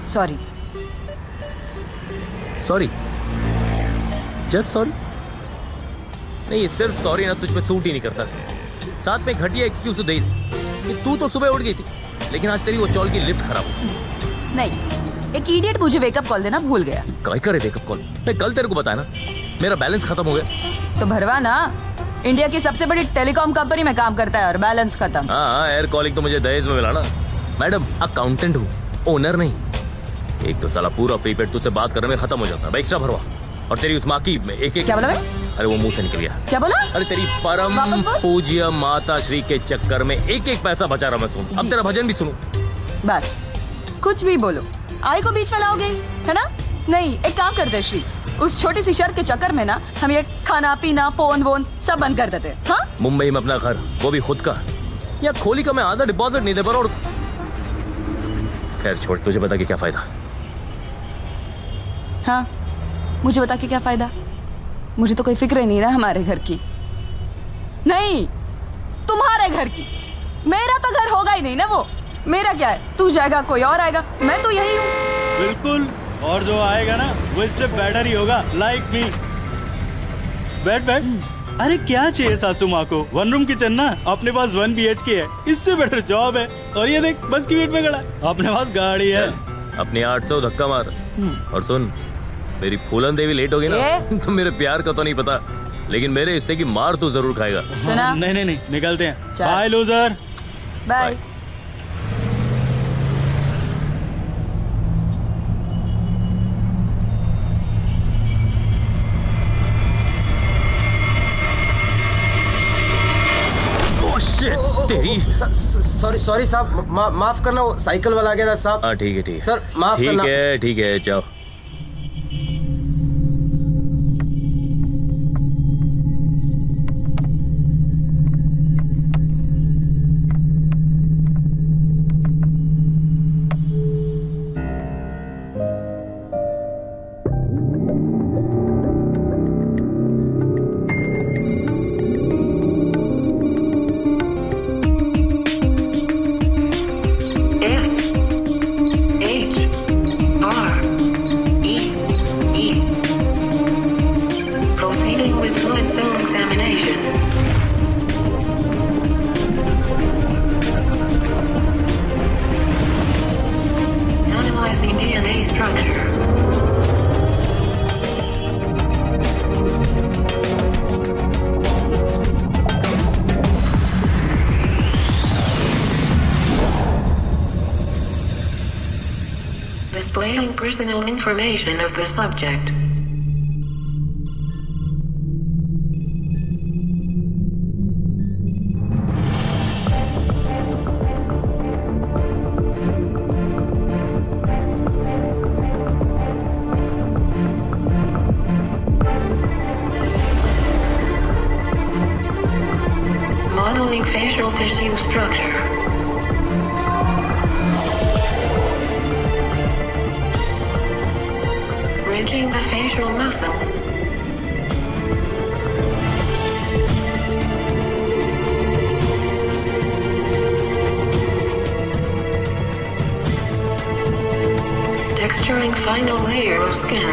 Sorry. Sorry? Just sorry? नहीं, सिर्फ sorry ना तुझ पे सूट ही नहीं करता। साथ में घटिया एक्सक्यूज दे कि तू तो सुबह उठ गई थी, लेकिन आज तेरी वो चौल की लिफ्ट खराब हो। नहीं, एक इडियट मुझे वेकअप कॉल देना भूल गया। काय करे वेकअप कॉल? मैं कल तेरे को बताया ना, मेरा बैलेंस खत्म हो गया। तो भरवा ना, इंडिया की सबसे बड़ी टेलीकॉम कंपनी में काम करता है और बैलेंस खत्म। हाँ, एयर कॉलिंग तो मुझे दहेज में मिला ना। मैडम, अकाउंटेंट हूँ, ओनर नहीं। एक तो साला पूरा प्रीपेड तुझसे बात करने में खत्म हो जाता है, एक्स्ट्रा भरवा। और तेरी उस माँ की एक क्या बोला? अरे वो मुंह से निकल गया। क्या बोला? अरे तेरी परम पूज्य माता श्री के चक्कर में एक एक पैसा बचा रहा मैं सुन। अब तेरा भजन भी सुनूं। बस कुछ भी बोलो, आई को बीच में लाओगे, है ना? नहीं, एक काम करते श्री, उस छोटी सी शर्त के चक्कर में ना हम ये खाना पीना फोन वोन सब बंद कर देते। हाँ, मुंबई में अपना घर, वो भी खुद का। या खोली का मैं आधा डिपॉजिट नहीं दे पा रहा। और खैर छोड़, तुझे बता के क्या फायदा। हाँ, मुझे बता के क्या फायदा? मुझे तो कोई फिक्र ही नहीं ना हमारे घर की। नहीं, तुम्हारे घर की। मेरा तो घर होगा ही नहीं ना वो। मेरा क्या है, तू जाएगा कोई और आएगा, मैं तो यही हूँ। बिल्कुल, और जो आएगा ना वो इससे बेटर ही होगा, लाइक मी। बैठ बैठ। अरे क्या चाहिए सासू माँ को? 1 रूम किचन ना, अपने पास 1 BHK है, इससे बेटर जॉब है। और ये देख, बस की वेट में खड़ा, अपने पास गाड़ी है। अपनी 800 धक्का मार। और सुन, मेरी फूलन देवी लेट होगी ना तो मेरे प्यार का तो नहीं पता, लेकिन मेरे हिस्से की मार तू जरूर खाएगा। सुना? नहीं, निकलते हैं। Bye loser. बाय। तेरी सॉरी साहब, माफ करना, वो साइकिल वाला आ गया था साहब। हाँ ठीक है सर, माफ करना। ठीक है जाओ। Displaying personal information of the subject. Modeling facial tissue structure. Bridging the facial muscle. Texturing final layer of skin.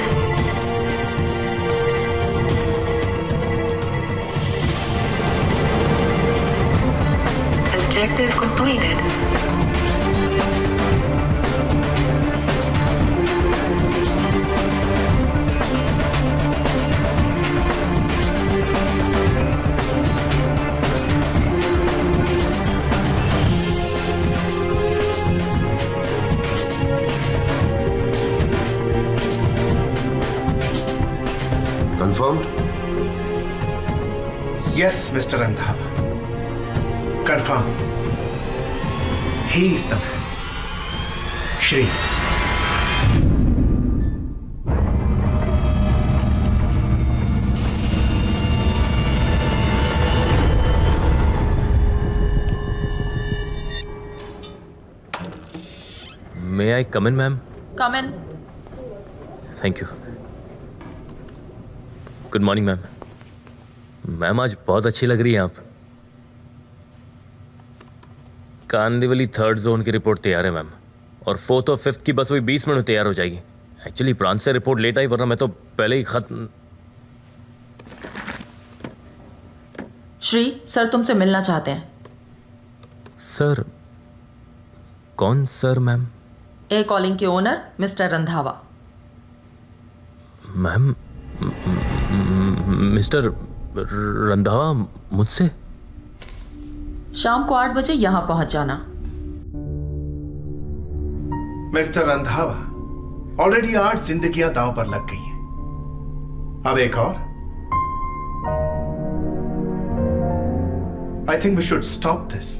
Objective completed. Confirmed? Yes, Mr. Randhawa. Confirmed. He is the man. Shri. May I come in, ma'am? Come in. Thank you. Good morning ma'am. Ma'am आज बहुत अच्छी लग रही हैं आप। Kandivali 3rd zone की report तैयार है मैम। और 4th और 5th की बस वही 20 मिनट में तैयार हो जाएगी। एक्चुअली ब्रांच से रिपोर्ट लेट आई, वरना मैं तो पहले ही खत्म। श्री सर तुमसे मिलना चाहते हैं। सर? कौन सर मैम? एयर कॉलिंग के owner mister Randhawa. Ma'am, mister Randhawa मुझसे? शाम को 8 बजे यहां पहुंच जाना। मिस्टर रंधावा, ऑलरेडी 8 जिंदगियां दांव पर लग गई हैं। अब एक और। I think we should stop this.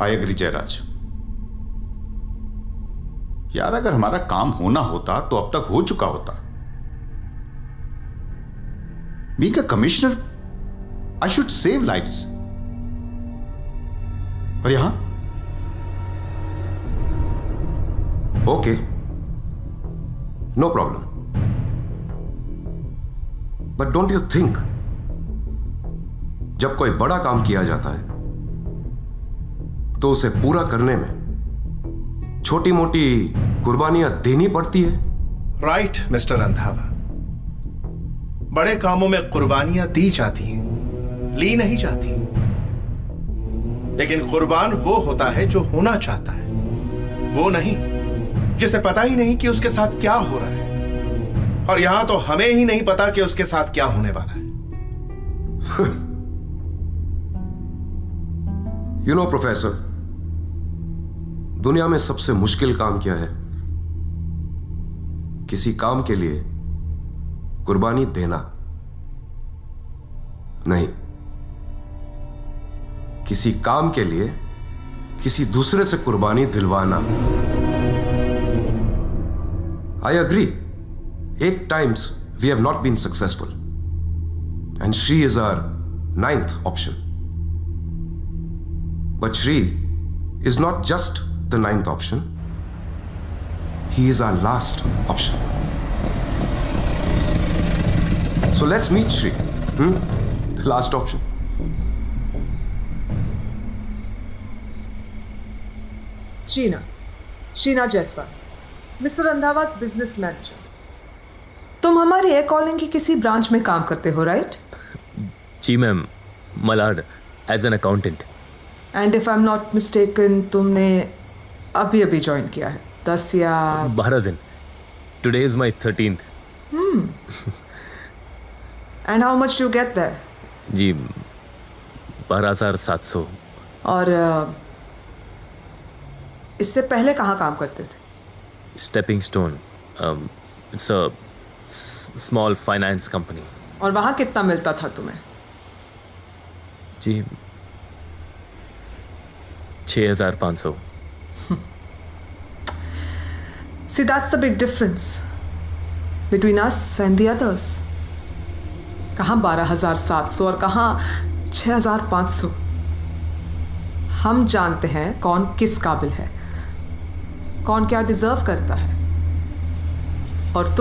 I agree Jayraj. यार अगर हमारा काम होना होता तो अब तक हो चुका होता। Being a commissioner I should save lives. और यहां okay, no problem, but don't you think जब कोई बड़ा काम किया जाता है तो उसे पूरा करने में छोटी मोटी कुर्बानियां देनी पड़ती है? राइट मिस्टर रंधावा, बड़े कामों में कुर्बानियां दी जाती हैं, ली नहीं जाती। लेकिन कुर्बान वो होता है जो होना चाहता है, वो नहीं जिसे पता ही नहीं कि उसके साथ क्या हो रहा है। और यहां तो हमें ही नहीं पता कि उसके साथ क्या होने वाला है। यू नो प्रोफेसर, दुनिया में सबसे मुश्किल काम क्या है? किसी काम के लिए कुर्बानी देना नहीं, किसी काम के लिए किसी दूसरे से कुर्बानी दिलवाना। I agree, 8 times we have not been successful, and Shri is our 9th option. But Shri is not just the 9th option, he is our last option. So let's meet Shri, the last option. Sheena Jaiswal, mister Randhawa's business manager. तुम हमारी air calling की किसी branch में काम करते हो, right? जी ma'am, Malad as an accountant. And if I am not mistaken, तुमने अभी अभी ज्वाइन किया है, 10 या 12 दिन। Today is my 13th। And how much do get there? जी 12,700। और इससे पहले कहाँ काम करते थे? Stepping stone, it's a small finance company. और वहाँ कितना मिलता था तुम्हें? जी 6,500। See, that's the big difference between us and the others. कहाँ 12,700 और कहाँ 6,500। हम जानते हैं कौन किस काबिल है, कौन क्या डिजर्व करता है। और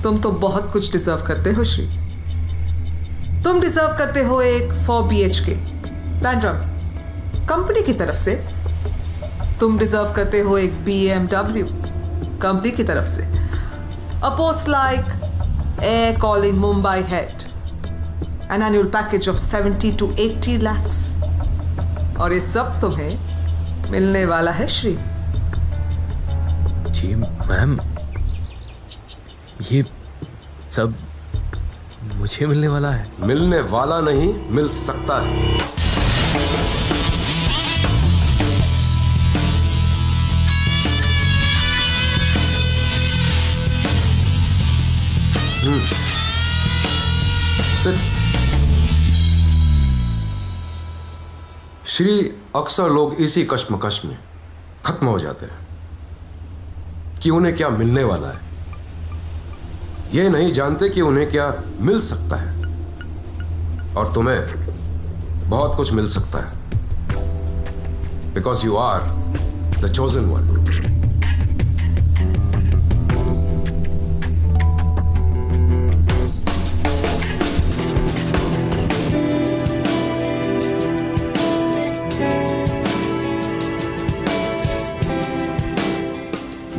तुम तो बहुत कुछ डिजर्व करते हो श्री। तुम डिजर्व करते हो एक 4 BHK बेडरूम कंपनी की तरफ से। तुम डिजर्व करते हो एक BMW कंपनी की तरफ से। अ post like air calling Mumbai head, an annual package of 70 to 80 lakhs। और ये सब तुम्हें मिलने वाला है श्री। जी मैम, ये सब मुझे मिलने वाला है? मिलने वाला नहीं, मिल सकता है। सिट। श्री, अक्सर लोग इसी कश्मकश में खत्म हो जाते हैं कि उन्हें क्या मिलने वाला है, ये नहीं जानते कि उन्हें क्या मिल सकता है। और तुम्हें बहुत कुछ मिल सकता है, because you are the chosen one.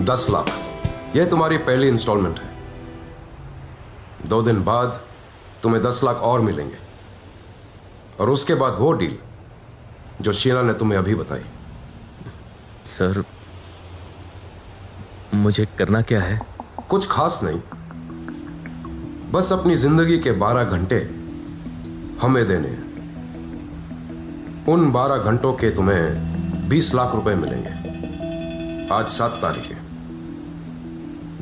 10 lakh, यह तुम्हारी पहली इंस्टॉलमेंट है। 2 दिन बाद तुम्हें 10 लाख और मिलेंगे, और उसके बाद वो डील जो शीला ने तुम्हें अभी बताई। सर, मुझे करना क्या है? कुछ खास नहीं, बस अपनी जिंदगी के 12 घंटे हमें देने हैं। उन 12 घंटों के तुम्हें 20 लाख रुपए मिलेंगे। आज 7 तारीख है,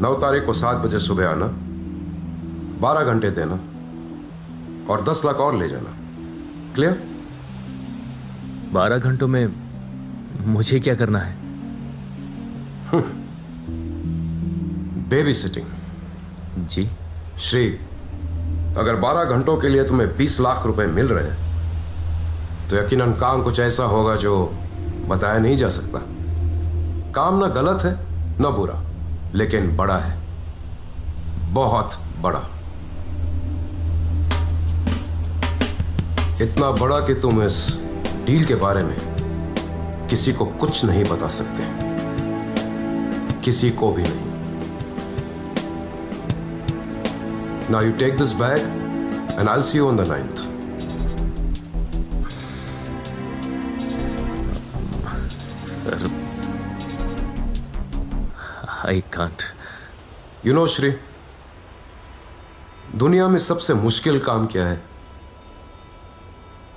9 तारीख को 7 बजे सुबह आना, 12 घंटे देना और 10 लाख और ले जाना। क्लियर? 12 घंटों में मुझे क्या करना है? Baby sitting. जी श्री, अगर 12 घंटों के लिए तुम्हें 20 लाख रुपए मिल रहे हैं तो यकीनन काम कुछ ऐसा होगा जो बताया नहीं जा सकता। काम ना गलत है ना बुरा, लेकिन बड़ा है, बहुत बड़ा। इतना बड़ा कि तुम इस डील के बारे में किसी को कुछ नहीं बता सकते, किसी को भी नहीं। Now you take this bag and I'll see you on the 9th. Sir, I can't. You know, Shri, दुनिया में सबसे मुश्किल काम क्या है?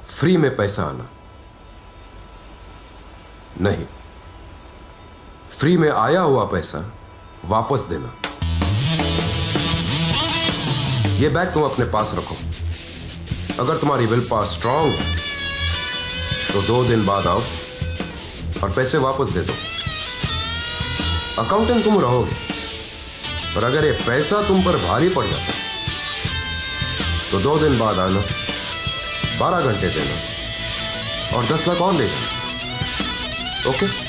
फ्री में पैसा आना नहीं, फ्री में आया हुआ पैसा वापस देना। ये बैग तुम अपने पास रखो। अगर तुम्हारी विल पावर स्ट्रांग है तो 2 दिन बाद आओ और पैसे वापस दे दो। अकाउंटेंट तुम रहोगे, पर अगर ये पैसा तुम पर भारी पड़ जाता है तो 2 दिन बाद आना, 12 घंटे देना और 10 लाख और ले जाना। ओके?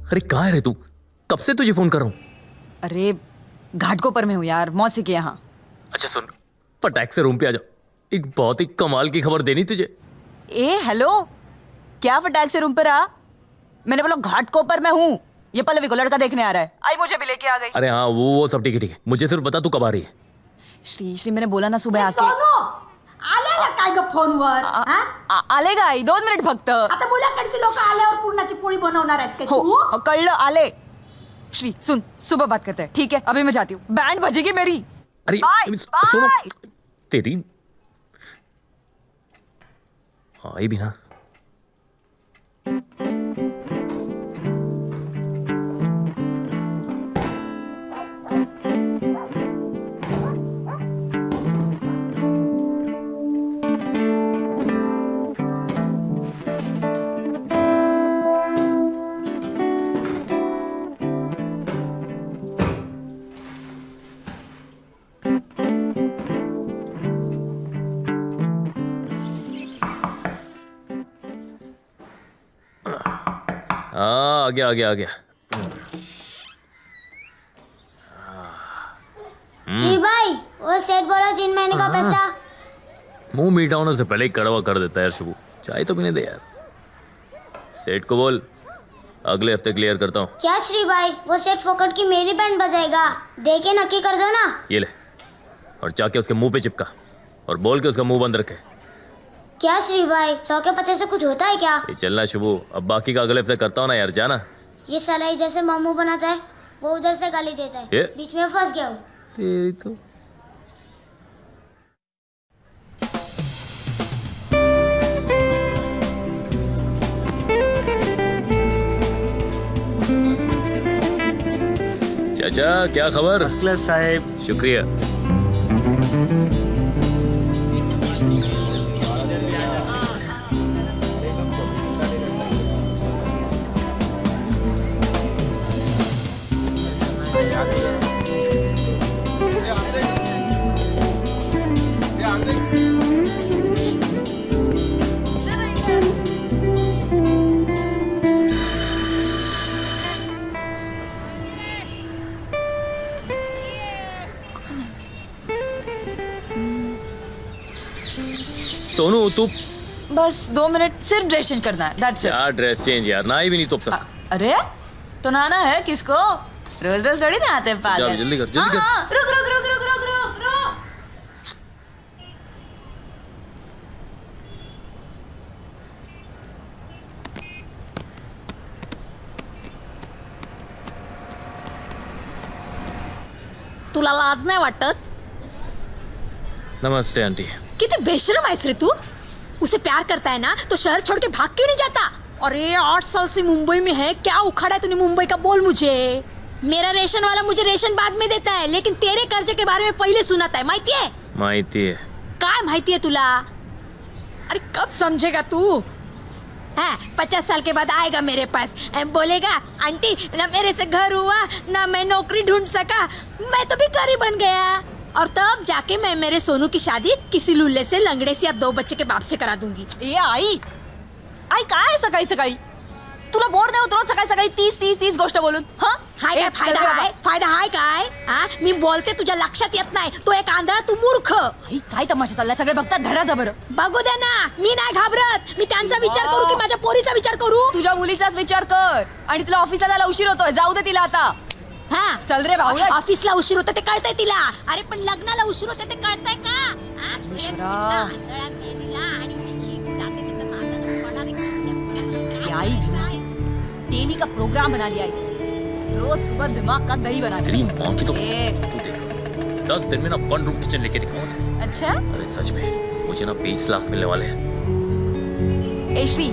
अरे कहाँ है रे तू? कब से तुझे फोन कर रहा हूँ। अरे घाटकोपर में हूँ यार, मौसी के यहाँ। अच्छा सुन, फटाक से रूम पे आ जाओ, एक बहुत ही कमाल की खबर देनी तुझे। ए हेलो, क्या फटाक से रूम पर आ? मैंने बोला घाटकोपर में हूँ। ये पल्लवी को लड़का देखने आ रहा है, आई मुझे भी लेके आ गई। अरे हाँ, वो सब ठीक है। मुझे सिर्फ बता तू कब आ रही है। श्री मैंने बोला ना सुबह आके। आलेला काय ग फोनवर? आलेगा आई, 2 मिनिट फक्त। आता मुलाकडची लोक आल्यावर पूर्णाची पोळी बनवणार आहेस काय हो, तू? कळलं, आले। श्री सुन, सुबह बात करते हैं, ठीक है? अभी मैं जाती हूँ, बैंड बजेगी मेरी। अरे Bye, सुनो, bye. तेरी आई भी ना। आ गया। जी भाई, वो सेठ बोला 3 महीने का पैसा। मुंह मीठा होने से पहले ही कड़वा कर देता है यार शुभू। चाय तो पीने दे यार। सेठ को बोल अगले हफ्ते क्लियर करता हूँ। क्या श्री भाई, वो सेठ फोकट की मेरी बैंड बजाएगा, दे के नक्की कर दो ना। ये ले, और जाके उसके मुंह पे चिपका और बोल के उसका मुंह बंद रखे। क्या श्री भाई, 100 के पते से कुछ होता है क्या? ये चलना शुभू, अब बाकी का अगले हफ्ते करता हूँ ना यार, जाना। ये साला इधर से मामू बनाता है, वो उधर से गाली देता है, ये? बीच में फंस गया हूँ। तेरी तो चाचा, क्या खबर? फर्स्ट क्लास साहब। शुक्रिया। सोनू तू बस 2 मिनट सिर्फ ड्रेस चेंज करना है, that's it. क्या ड्रेस चेंज यार, ना ही भी नहीं तो अब तक। अरे तो नहाना है किसको? रोज रोज थोड़ी नहाते हैं पागल। जा, जल्दी कर, जल्दी कर। हाँ, रुक रुक रुक रुक रुक रुक रुक। तुला लाज नाही वाटत? नमस्ते आंटी। किती बेशरम आहेस रे तू। उसे प्यार करता है ना तो शहर छोड़ के भाग क्यों नहीं जाता? अरे 8 साल से मुंबई में है, क्या उखाड़ा है तूने मुंबई का, बोल मुझे। मेरा रेशन वाला मुझे रेशन बाद में देता है, लेकिन तेरे कर्जे के बारे में पहले सुनाता है, माहिती है? माहिती है। काय माहिती है तुला? अरे कब समझेगा तू? हाँ, 50 साल के बाद आएगा मेरे पास, बोलेगा आंटी ना मेरे से घर हुआ ना मैं नौकरी ढूंढ सका, मैं तो भिखारी बन गया, और तब जाके मैं मेरे सोनू की शादी किसी लुल्ले से, लंगड़े से या 2 बच्चे के बाप से करा दूंगी। ए आई काय सकाळी सकाळी तुला बोर नाही उतरवत सकाळी सकाळी 30 गोष्ट बोलून? हाँ हाय काय फायदा आहे? फायदा हाय काय? हा, मी बोलते तुझ्या लक्षात येत नाही, तो एक आंधळा, तू मूर्ख। आई काय तमाशा चाललाय, सगळे बघतात, धरा जा बरं। बघू दे ना, मी नाही घाबरत। मी त्यांचा विचार करू की माझ्या पोरीचा विचार करू? तुझ्या मुलीचाच विचार कर, आणि तुला ऑफिसला जायला उशीर होतोय, जाऊ दे तिला आता। हा चल रे भाऊ। ऑफिसला उशीर होता ते कळतंय तिला, अरे पण लग्नाला उशीर होता ते कळतंय का? हा, ते ईश्वरा। आंधळा मेलेला आणि ही जाते तिथं नातानं पडणारी ये आई भी ना डेली का प्रोग्राम बना लिया इसने, रोज सुबह दिमाग का दही बना तेरी दिया। माँ की तो ए, तू देख, 10 दिन में ना 1 रूम किचन लेके दिखाऊं उसे। अच्छा अरे सच में मुझे ना 20 लाख मिलने वाले हैं। ए श्री,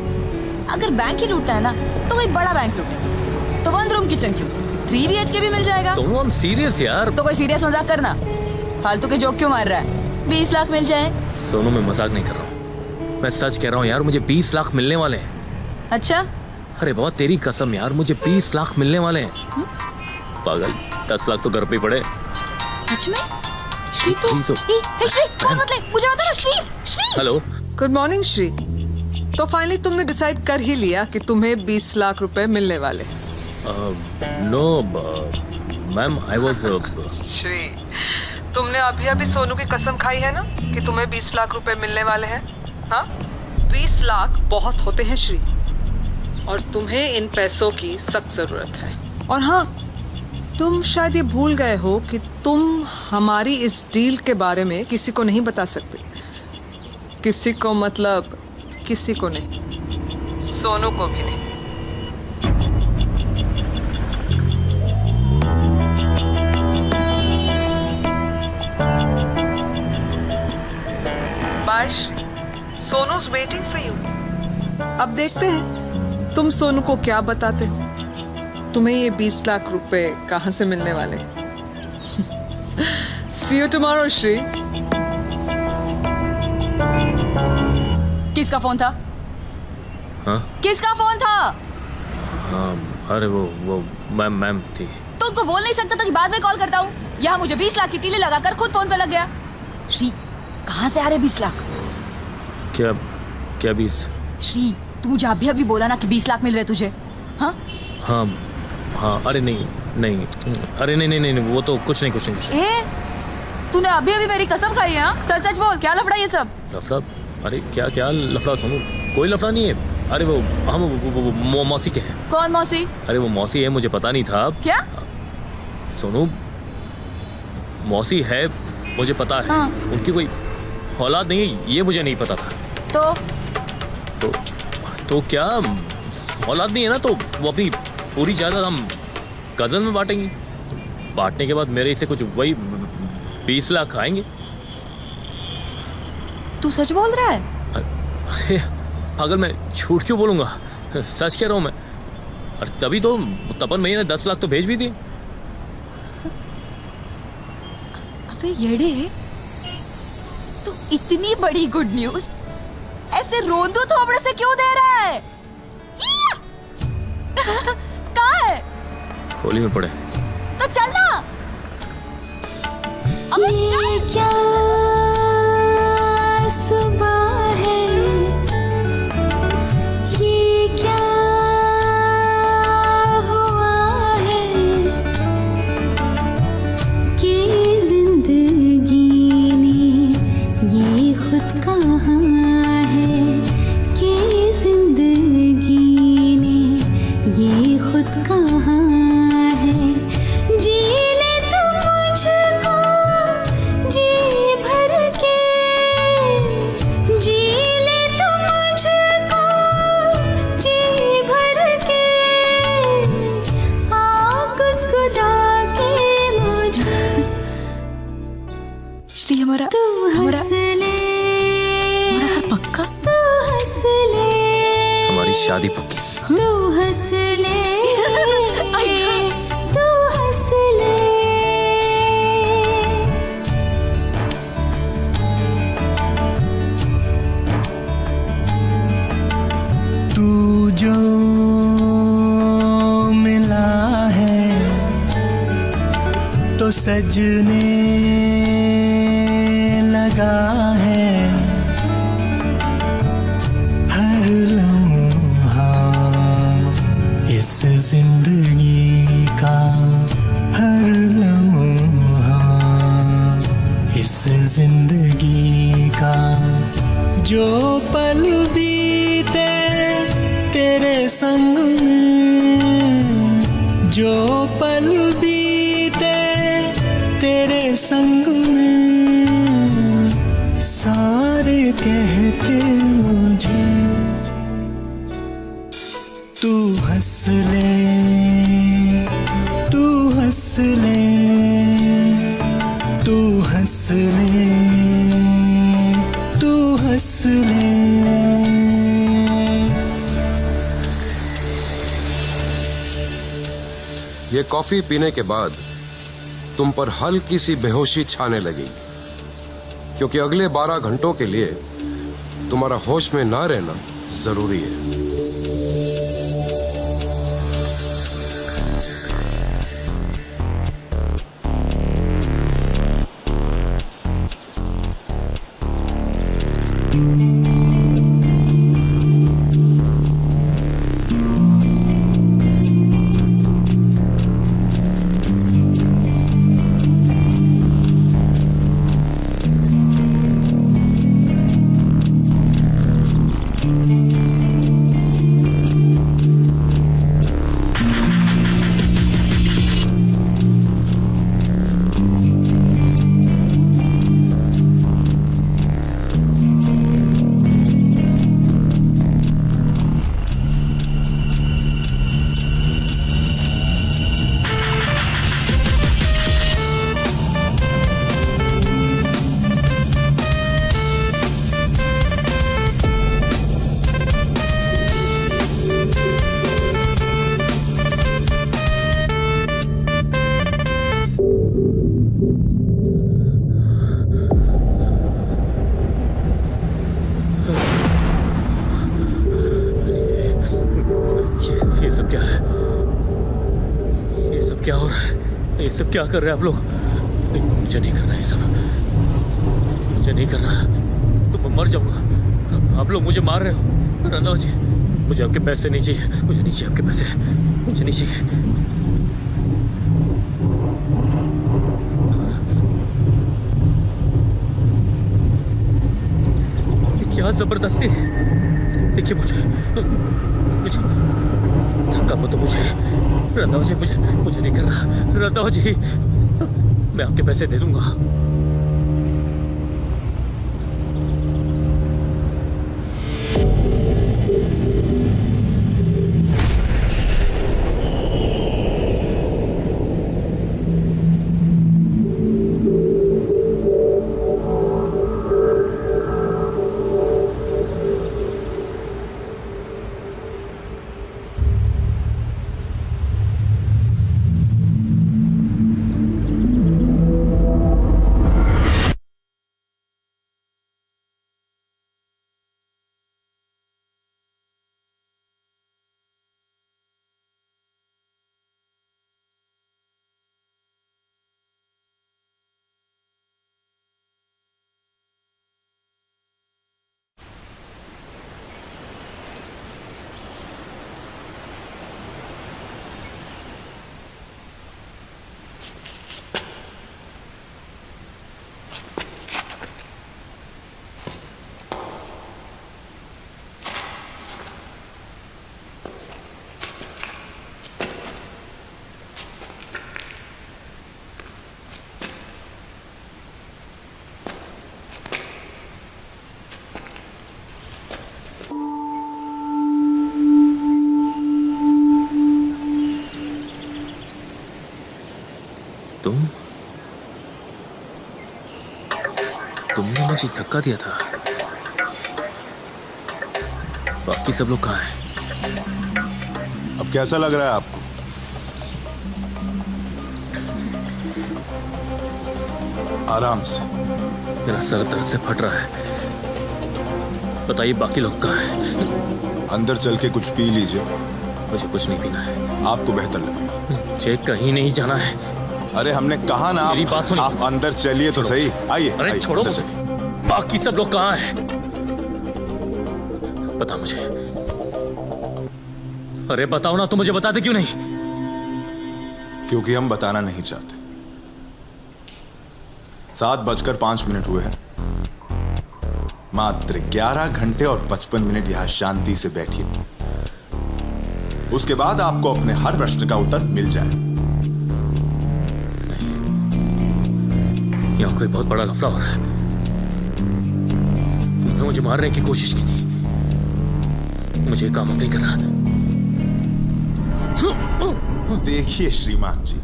अगर बैंक ही लूटता है ना तो कोई बड़ा बैंक लूटेगा, तो 1 रूम किचन क्यों, 3 BHK भी मिल जाएगा। सोनू हम सीरियस यार। तो कोई सीरियस मजाक करना, फालतू के जोक क्यों मार रहा है? 20 लाख मिल जाए। सोनू मैं मजाक नहीं कर रहा हूँ, मैं सच कह रहा हूँ यार, मुझे 20 लाख मिलने वाले हैं। अच्छा अरे बाबा तेरी कसम यार, मुझे 20 लाख मिलने वाले हैं। पागल, 10 लाख तो घर पे ही पड़े। सच में? श्री तो, श्री तो- ए श्री कौन मतलब, मुझे बता ना। Shri Shri hello. Good morning Shri. तो फाइनली तुमने डिसाइड कर ही लिया कि तुम्हें 20 लाख रुपए मिलने वाले। No ma'am, I was Shri, तुमने अभी अभी सोनू की कसम खाई है ना कि तुम्हें 20 लाख रुपए मिलने वाले हैं। हाँ, 20 लाख बहुत होते हैं श्री, और तुम्हें इन पैसों की सख्त जरूरत है। और हाँ, तुम शायद ये भूल गए हो कि तुम हमारी इस डील के बारे में किसी को नहीं बता सकते। किसी को मतलब किसी को नहीं, सोनू को भी नहीं। बाश, सोनू's वेटिंग फॉर यू। अब देखते हैं तुम सोनू को क्या बताते हो। तुम्हें ये 20 लाख रुपए कहाँ से मिलने वाले? See you tomorrow, Shri. किसका फोन था? हाँ किसका फोन था? हाँ, अरे वो मैम थी। तो उनको बोल नहीं सकता था कि बाद में कॉल करता हूँ? यहाँ मुझे 20 लाख की तीली लगाकर खुद फोन पे लग गया। श्री, कहाँ से आ रहे 20 लाख? क्या 20? श्री, तू मुझे अभी बोला ना कि 20 लाख मिल रहे तुझे। हाँ हाँ, अरे नहीं, अरे नहीं, वो तो कुछ नहीं। ए, तूने अभी मेरी कसम खाई है? हाँ? सच बोल, क्या लफड़ा ये सब? लफड़ा? अरे क्या लफड़ा सोनू? कोई लफड़ा नहीं है। अरे वो हम वो मौसी के हैं। कौन मौसी? अरे वो मौसी है, मुझे पता नहीं था। क्या? सोनू, मौसी है, मुझे पता है। हाँ। उनकी कोई औलाद नहीं है, ये मुझे नहीं पता था। तो क्या औलाद नहीं है ना, तो वो अपनी पूरी जायदाद हम कजन में बांटेंगे। बांटने के बाद मेरे से कुछ वही 20 लाख आएंगे। तू सच बोल रहा है? अरे पागल, मैं झूठ क्यों बोलूंगा, सच कह रहा हूँ मैं। और तभी तो तपन भैया ने 10 लाख तो भेज भी दिए। अबे येड़े, तो इतनी बड़ी गुड न्यूज ऐसे रोंदो थोबड़े से क्यों दे रहा है? कहाँ है? खोली में पड़े। तो चल ना। अबे चल। क्या सुबह है, ये क्या हुआ है कि जिंदगी ने ये खुद कहा वक्त कहाँ है, जी ले तू मुझको जी भर के, जी ले तू मुझको जी भर के, आग गुदा के मुझे। श्री हमारा तू हमारा हंस ले, हमारा घर पक्का? तू हंस ले, हमारी शादी पक्की। तू हंस ले, तू हंस ले। तू जो मिला है तो सजने लगा है, हर लम्हा इस जिंदगी का, हर लम्हा इस जिंदगी का, जो पल बीते तेरे संग में, जो पल बीते तेरे संग में, सारे कहते मुझे तू हंस ले, तू हंस ले, तू हंस ले, तू हंस ले। ये कॉफी पीने के बाद तुम पर हल्की सी बेहोशी छाने लगी, क्योंकि अगले 12 घंटों के लिए तुम्हारा होश में ना रहना जरूरी है। क्या हो रहा है? ये सब क्या कर रहे हैं आप लोग? नहीं, मुझे नहीं करना ये सब, मुझे नहीं करना, तो मैं मर जाऊंगा। आप लोग मुझे मार रहे हो। रंधावा जी, मुझे आपके पैसे नहीं चाहिए, मुझे नहीं चाहिए आपके पैसे, मुझे नहीं चाहिए। ये क्या जबरदस्ती है? देखिए मुझे धक्का मत दो मुझे। रंधावा जी, मुझे नहीं करना। रंधावा जी, मैं आपके पैसे दे दूंगा। तुमने मुझे धक्का दिया था। बाकी सब लोग कहाँ हैं? अब कैसा लग रहा है आपको? आराम से। मेरा सर दर्द से फट रहा है। बताइए बाकी लोग कहाँ हैं? अंदर चल के कुछ पी लीजिए। मुझे कुछ नहीं पीना है। आपको बेहतर लगेगा। मुझे कहीं नहीं जाना है। अरे हमने कहा ना, मेरी बात सुनिए। आप अंदर चलिए तो सही। आइए। अरे आइए, छोड़ो अंदर मुझे। चलिए। बाकी सब लोग कहाँ हैं? बता मुझे। अरे बताओ ना, तुम मुझे बताते क्यों नहीं? क्योंकि हम बताना नहीं चाहते। 7:05 हुए हैं। मात्र 11 घंटे और 55 मिनट यहां शांति से बैठिए। उसके बाद आपको अपने हर प्रश्न का उत्तर मिल जाए। यहाँ कोई बहुत बड़ा लफड़ा हो रहा है। तुमने मुझे मारने की कोशिश की थी। मुझे काम अब नहीं करना। देखिए श्रीमान जी,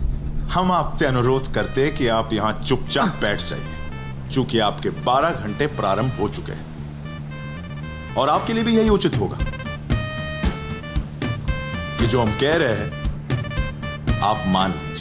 हम आपसे अनुरोध करते हैं कि आप यहां चुपचाप बैठ जाइए, चूंकि आपके 12 घंटे प्रारंभ हो चुके हैं और आपके लिए भी यही उचित होगा कि जो हम कह रहे हैं आप मान लीजिए।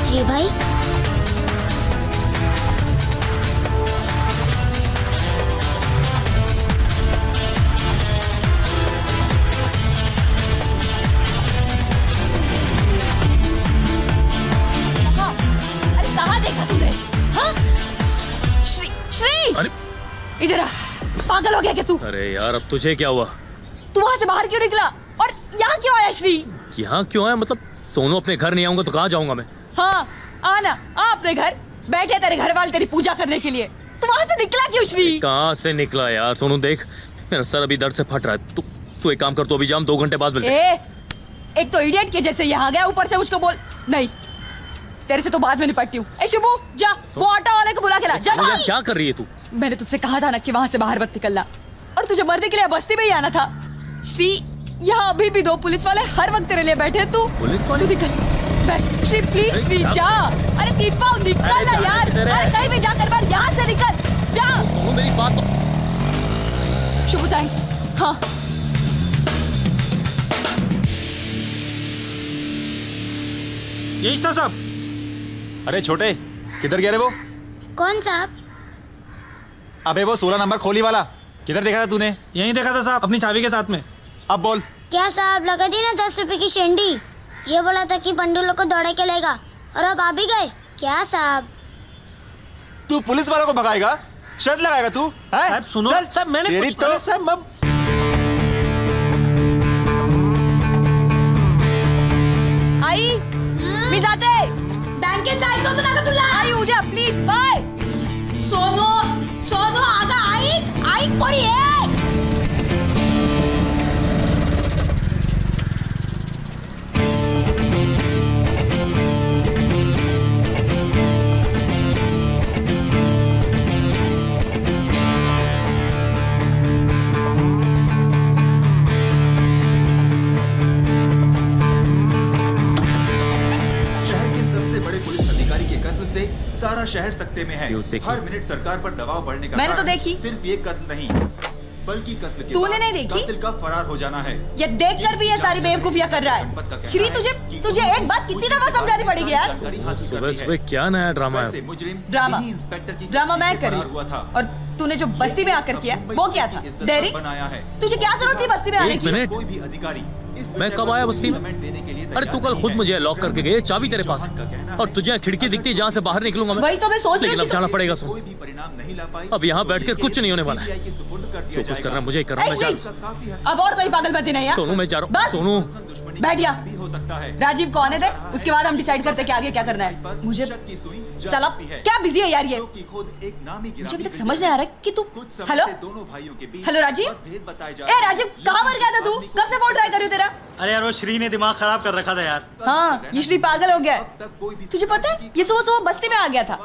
जी भाई, अरे कहाँ देखा तुमने? हाँ? श्री श्री, अरे इधर आ। पागल हो गया क्या तू? अरे यार, अब तुझे क्या हुआ? तू वहां से बाहर क्यों निकला और यहाँ क्यों आया श्री? यहाँ क्यों आया? मतलब सोनू अपने घर नहीं आऊंगा तो कहाँ जाऊंगा मैं? हाँ, आना, आ अपने घर। बैठे तेरे घर वाले तेरी पूजा करने के लिए। तू वहां से निकला क्यों श्री? कहाँ से निकला यार? सोनू देख, मेरा सर अभी दर्द से फट रहा है। तू एक काम कर, तू अभी जा, हम 2 घंटे बाद मिलते हैं। एक तो इडियट के जैसे यहाँ गया, ऊपर से मुझको बोल। नहीं, तेरे से तो बाद में निपटती हूँ। ए शुभू, जा वो ऑटो वाले को बुला के ला। जा। क्या कर रही है तू? मैंने तुझसे कहा था ना कि वहां से बाहर मत निकलना, और तुझे मरने के लिए बस्ती में ही आना था। श्री, यहाँ अभी भी 2 पुलिस वाले हर वक्त तेरे लिए बैठे। तू पुलिस वाले? तू निकल, बैठ श्री, प्लीज श्री, जा। अरे 3 पाँव निकल ना यार। अरे कहीं भी जाकर बाहर, यहाँ से निकल, जा। मेरी बात तो। शुभ, थैंक्स। हाँ, यही था साहब। अरे छोटे, किधर गया रे वो? कौन साहब? अबे वो 16 नंबर खोली वाला, किधर देखा था तूने? यहीं देखा था साहब, अपनी चाबी के साथ में। अब बोल। क्या साहब, लगा दी ना 10 रुपए की शेंडी। ये बोला था कि पंडू लोग को दौड़ा के लेगा, और अब आ भी गए। क्या साहब? तू पुलिस वालों को भगाएगा? शर्त लगाएगा तू? साहब सुनो, चल, साहब मैंने तेरी कुछ तो... साहब आई सारा शहर सकते में है। न्यूज़ देखी? हर मिनट सरकार पर दबाव बढ़ने का मैंने तो कारण देखी। सिर्फ ये कत्ल नहीं बल्कि कत्ल के तूने बाद नहीं देखी? कातिल का फरार हो जाना है। ये देखकर भी ये सारी बेवकूफियां कर रहा है। श्री तुझे एक बात कितनी दफा समझानी पड़ेगी यार। सुबह सुबह क्या नया ड्रामा है? ड्रामा मैं कर रही हूँ। और तूने जो बस्ती में आकर किया वो क्या था? डेरिंग? तुझे क्या जरूरत थी बस्ती में आने की? एक मिनट, मैं कब आया बस्ती में? अरे तू कल खुद मुझे लॉक करके गई, चाबी तेरे पास है और तुझे खिड़की दिखती है जहाँ से बाहर निकलूंगा मैं। वही तो मैं सोच रही लेकिन हूँ अब जाना पड़ेगा। सुन, अब यहाँ बैठकर कुछ नहीं होने वाला है। जो कुछ करना मुझे ही करना। मैं जा रहा अब और कोई पागलपंती नहीं है। सोनू, मैं जा रहा हूँ। बस सोनू, बैठ गया। राजीव कौन है दे, उसके बाद हम डिसाइड करते कि आगे क्या करना है। मुझे साला क्या बिजी है यार ये। मुझे अभी तक समझ नहीं आ रहा कि तू। हेलो राजीव। ए राजीव, कहाँ मर गया था तू? कब से फोन ट्राई कर रही हूँ तेरा? अरे यार वो श्री ने दिमाग खराब कर रखा था यार। हाँ, ये श्री पागल हो गया है। तुझे पता है ये सुबह सुबह बस्ती में आ गया था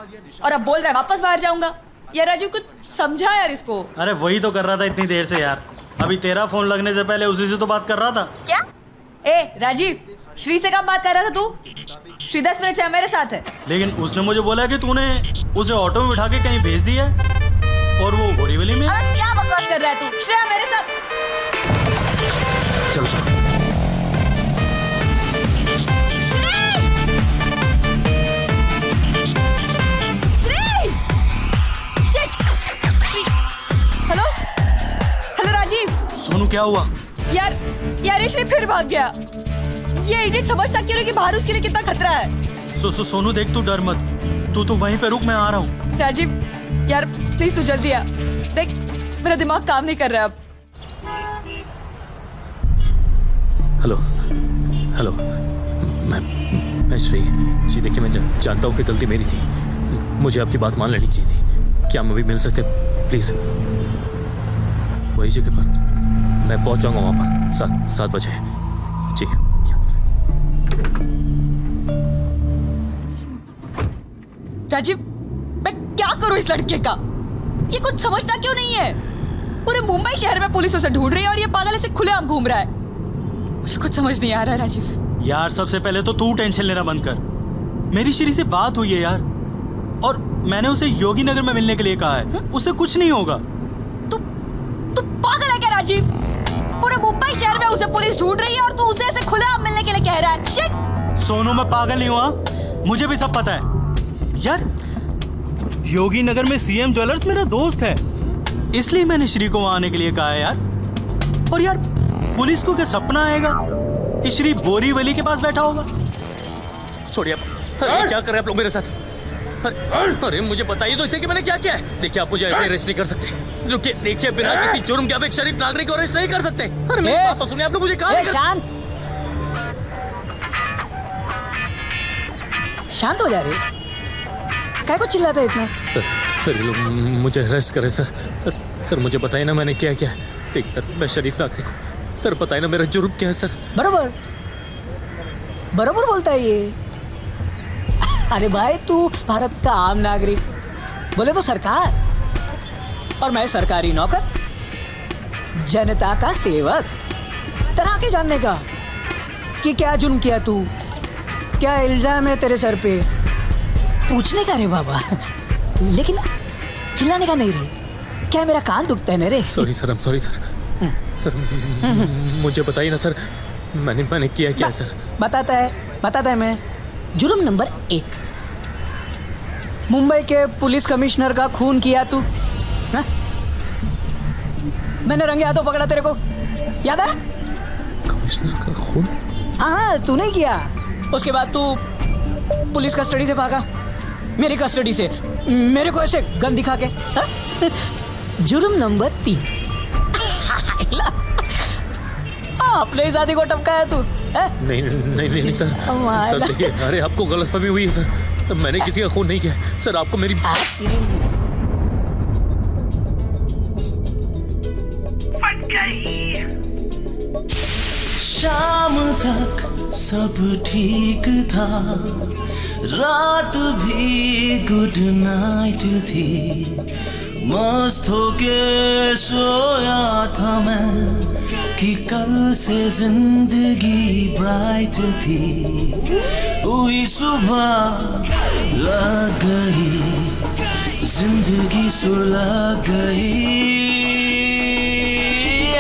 और अब बोल रहा है वापस बाहर जाऊंगा। यार राजीव कुछ समझा यार इसको। अरे वही तो कर रहा था इतनी देर से यार। अभी तेरा फोन लगने से पहले उसी से तो बात कर रहा था। क्या? ए राजीव, श्री से कब बात कर रहा था तू? श्री 10 मिनट से मेरे साथ है। लेकिन उसने मुझे बोला कि तूने उसे ऑटो में बिठा के कहीं भेज दिया और वो बोरीवली में। क्या बकवास कर रहा है तू? श्रेया मेरे साथ। चलो चलो। Hello hello Rajiv. सोनू क्या हुआ? यार ये श्री फिर भाग गया। ये इडियट समझता क्यों नहीं कि बाहर उसके लिए कितना खतरा है। सोनू देख, तू डर मत। तू वहीं पे रुक, मैं आ रहा हूँ। राजीव यार प्लीज तू जल्दी आ। देख मेरा दिमाग काम नहीं कर रहा अब। हेलो हेलो, मैं श्री जी। देखिए, मैं जानता हूँ कि गलती मेरी थी। मुझे आपकी बात मान लेनी चाहिए थी। क्या हम अभी मिल सकते प्लीज? वही जगह पर मैं पहुंच जाऊंगा वहां पर 7 बजे। जी। राजीव मैं क्या करूं इस लड़के का? ये कुछ समझता क्यों नहीं है? पूरे मुंबई शहर में पुलिस उसे ढूंढ रही है और ये पागल ऐसे खुलेआम घूम रहा है। मुझे कुछ समझ नहीं आ रहा है राजीव। यार सबसे पहले तो तू टेंशन लेना बंद कर। मेरी श्री से बात हुई है यार, और मैंने उसे योगी नगर में मिलने के लिए कहा है। उससे कुछ नहीं होगा। तू पागल है क्या राजीव? पूरे मुंबई शहर में उसे पुलिस ढूंढ रही है और तू उसे ऐसे खुलेआम मिलने के लिए कह रहा है। शिट! सोनू मैं पागल नहीं हुआ, मुझे भी सब पता है यार। योगी नगर में सीएम ज्वेलर्स मेरा दोस्त है, इसलिए मैंने श्री को वहां आने के लिए कहा है यार। और यार पुलिस को क्या सपना आएगा कि श्री बोरीवली के पास बैठा होगा? छोड़िए आप। अरे क्या कर रहे हैं आप लोग मेरे साथ? अरे मुझे बताइए तो इसे कि मैंने क्या किया है। देखिए, आप मुझे ऐसे अरेस्ट नहीं कर सकते। रुकिए, देखिए, बिना किसी जुर्म के आप एक शरीफ नागरिक को अरेस्ट नहीं कर सकते। अरे मेरी बात तो सुनिए, आप लोग मुझे कहा शांत शांत हो जा रहे। क्या कुछ चिल्लाता है इतना? सर ये लोग मुझे अरेस्ट करें सर मुझे बताइए ना मैंने क्या किया है। देखिए सर, मैं शरीफ नागरिक हूँ। सर बताइए ना मेरा जुर्म क्या है सर? बरोबर बोलता है ये। अरे भाई तू भारत का आम नागरिक, बोले तो सरकार, और मैं सरकारी नौकर, जनता का सेवक। तरह के जानने का कि क्या जुर्म किया तू, क्या इल्जाम है तेरे सर पे, पूछने का रे बाबा। लेकिन चिल्लाने का नहीं रे। क्या मेरा कान दुखता है ना रे? सॉरी सर, सॉरी सर मुझे बताइए ना सर, मैंने किया क्या सर? बताता है मैं। जुर्म नंबर 1, मुंबई के पुलिस कमिश्नर का खून किया तू। हा? मैंने रंगे हाथों पकड़ा तेरे को, याद है? कमिश्नर का खून? हाँ, तू नहीं किया। उसके बाद तू पुलिस कस्टडी से भागा, मेरी कस्टडी से, मेरे को ऐसे गन दिखा के। हा? जुर्म नंबर 3, अपने ही शादी को टपकाया तू। नहीं सर देखिए, अरे आपको गलतफहमी हुई है सर। मैंने किसी का खून नहीं किया सर। आपको मेरी शाम तक सब ठीक था, रात भी गुड नाइट थी। मस्त होके सोया था मैं, कि कल से जिंदगी ब्राइट थी, हुई सुबह लग गई, जिंदगी सुलग गई।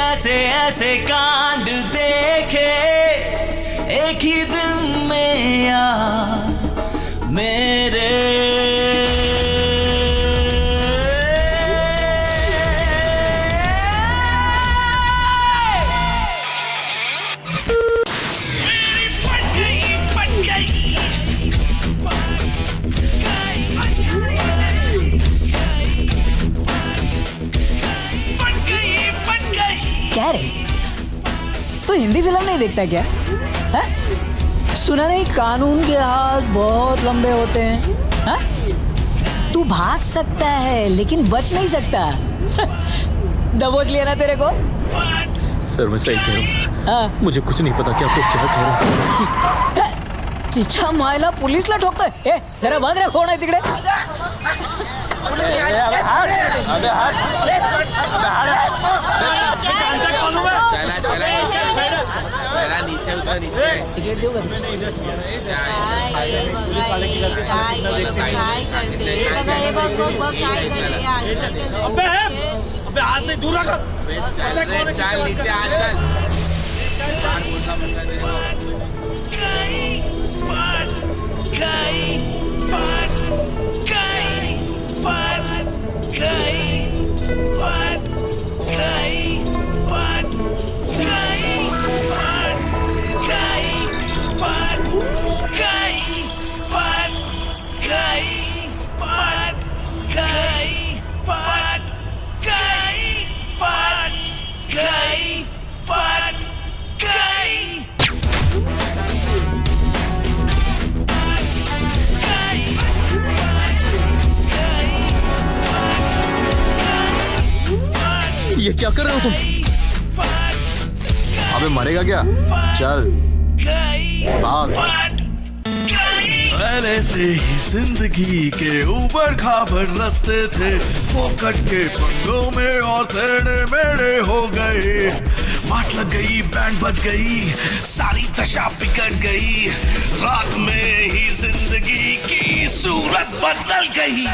ऐसे ऐसे कांड देखे एक ही दिन में यार मेरे। क्या रे, तो हिंदी फिल्म नहीं देखता क्या? है? सुना नहीं कानून के हाथ बहुत लंबे होते हैं। हा? तू भाग सकता है लेकिन बच नहीं सकता। दबोच लिया ना तेरे को। सर मैं सही कह रहा हूँ सर। हाँ? मुझे कुछ नहीं पता कि आपको क्या कह रहे हैं सर। तिच्या मायला पोलीसला ठोकतोय। ए जरा बघ रे कोण आहे तिकडे। नीचे उतर नीचे। सिगरेट देऊ का? अबे हाथ नहीं दूर रख। चल नीचे आ चल। ये क्या कर रहे हो तुम? अबे मरेगा क्या? चल भाग। पहले से ही जिंदगी के ऊपर खाबर रास्ते थे, वो कट के पंगों में और तेरे मेरे हो गए। माट लग गई, बैंड बज गई, सारी दशा बिगड़ गई, रात में ही जिंदगी की सूरत बदल गई।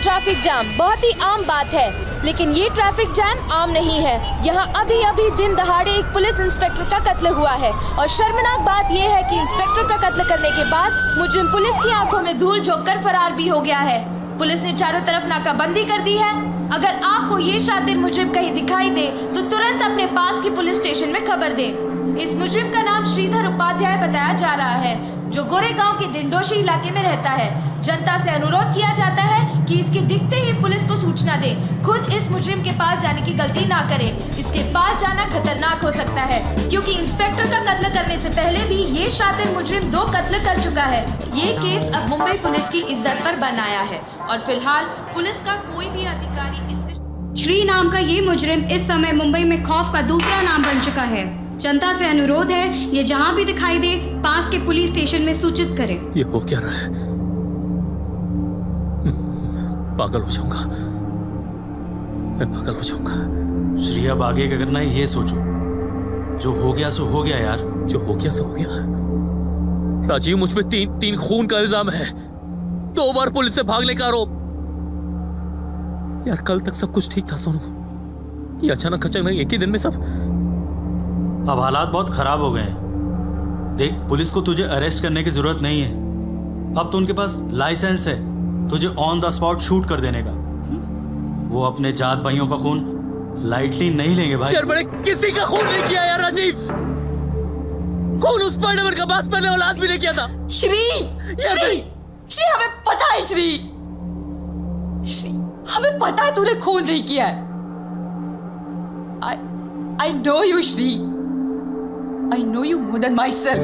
ट्रैफिक जाम बहुत ही आम बात है, लेकिन ये ट्रैफिक जैम आम नहीं है। यहाँ अभी अभी दिन दहाड़े एक पुलिस इंस्पेक्टर का कत्ल हुआ है और शर्मनाक बात यह है कि इंस्पेक्टर का कत्ल करने के बाद मुजरिम पुलिस की आंखों में धूल झोंककर फरार भी हो गया है। पुलिस ने चारों तरफ नाकाबंदी कर दी है। अगर आपको ये शातिर मुजरिम कहीं दिखाई दे तो तुरंत अपने पास की पुलिस स्टेशन में खबर दें। इस मुजरिम का नाम श्रीधर उपाध्याय बताया जा रहा है, जो गोरेगांव के दिंडोशी इलाके में रहता है। जनता से अनुरोध किया जाता है कि इसके दिखते ही पुलिस को सूचना दे। खुद इस मुजरिम के पास जाने की गलती ना करें। इसके पास जाना खतरनाक हो सकता है, क्योंकि इंस्पेक्टर का कत्ल करने से पहले भी ये शातिर मुजरिम 2 कत्ल कर चुका है। ये केस अब मुंबई पुलिस की इज्जत पर बन आया है और फिलहाल पुलिस का कोई भी अधिकारी श्री नाम का ये मुजरिम इस समय मुंबई में खौफ का दूसरा नाम बन चुका है। जनता से अनुरोध है, ये जहाँ भी दिखाई दे पास के पुलिस स्टेशन में सूचित करें। ये हो क्या रहा है? पागल हो जाऊंगा, मैं पागल हो जाऊंगा। श्री अब आगे क्या करना है ये सोचो। जो हो गया सो हो गया यार। जो हो गया सो हो गया। राजीव, मुझ पे तीन खून का इल्जाम है, 2 बार पुलिस से भागने का आरोप। यार कल तक सब कुछ ठीक था सोनू, ये अचानक एक ही दिन में सब। अब हालात बहुत खराब हो गए हैं। देख, पुलिस को तुझे अरेस्ट करने की जरूरत नहीं है। अब तो उनके पास लाइसेंस है तुझे ऑन द स्पॉट शूट कर देने का। वो अपने जात भाइयों का खून लाइटली नहीं लेंगे भाई। यार मैंने किसी का खून नहीं किया यार राजीव। कौन उस पार्टनर का बात पहले औलाद भी नहीं किया था। श्री श्री हमें पता है श्री हमें पता है तूने खून नहीं किया है। I know you Shri. I know you more than myself।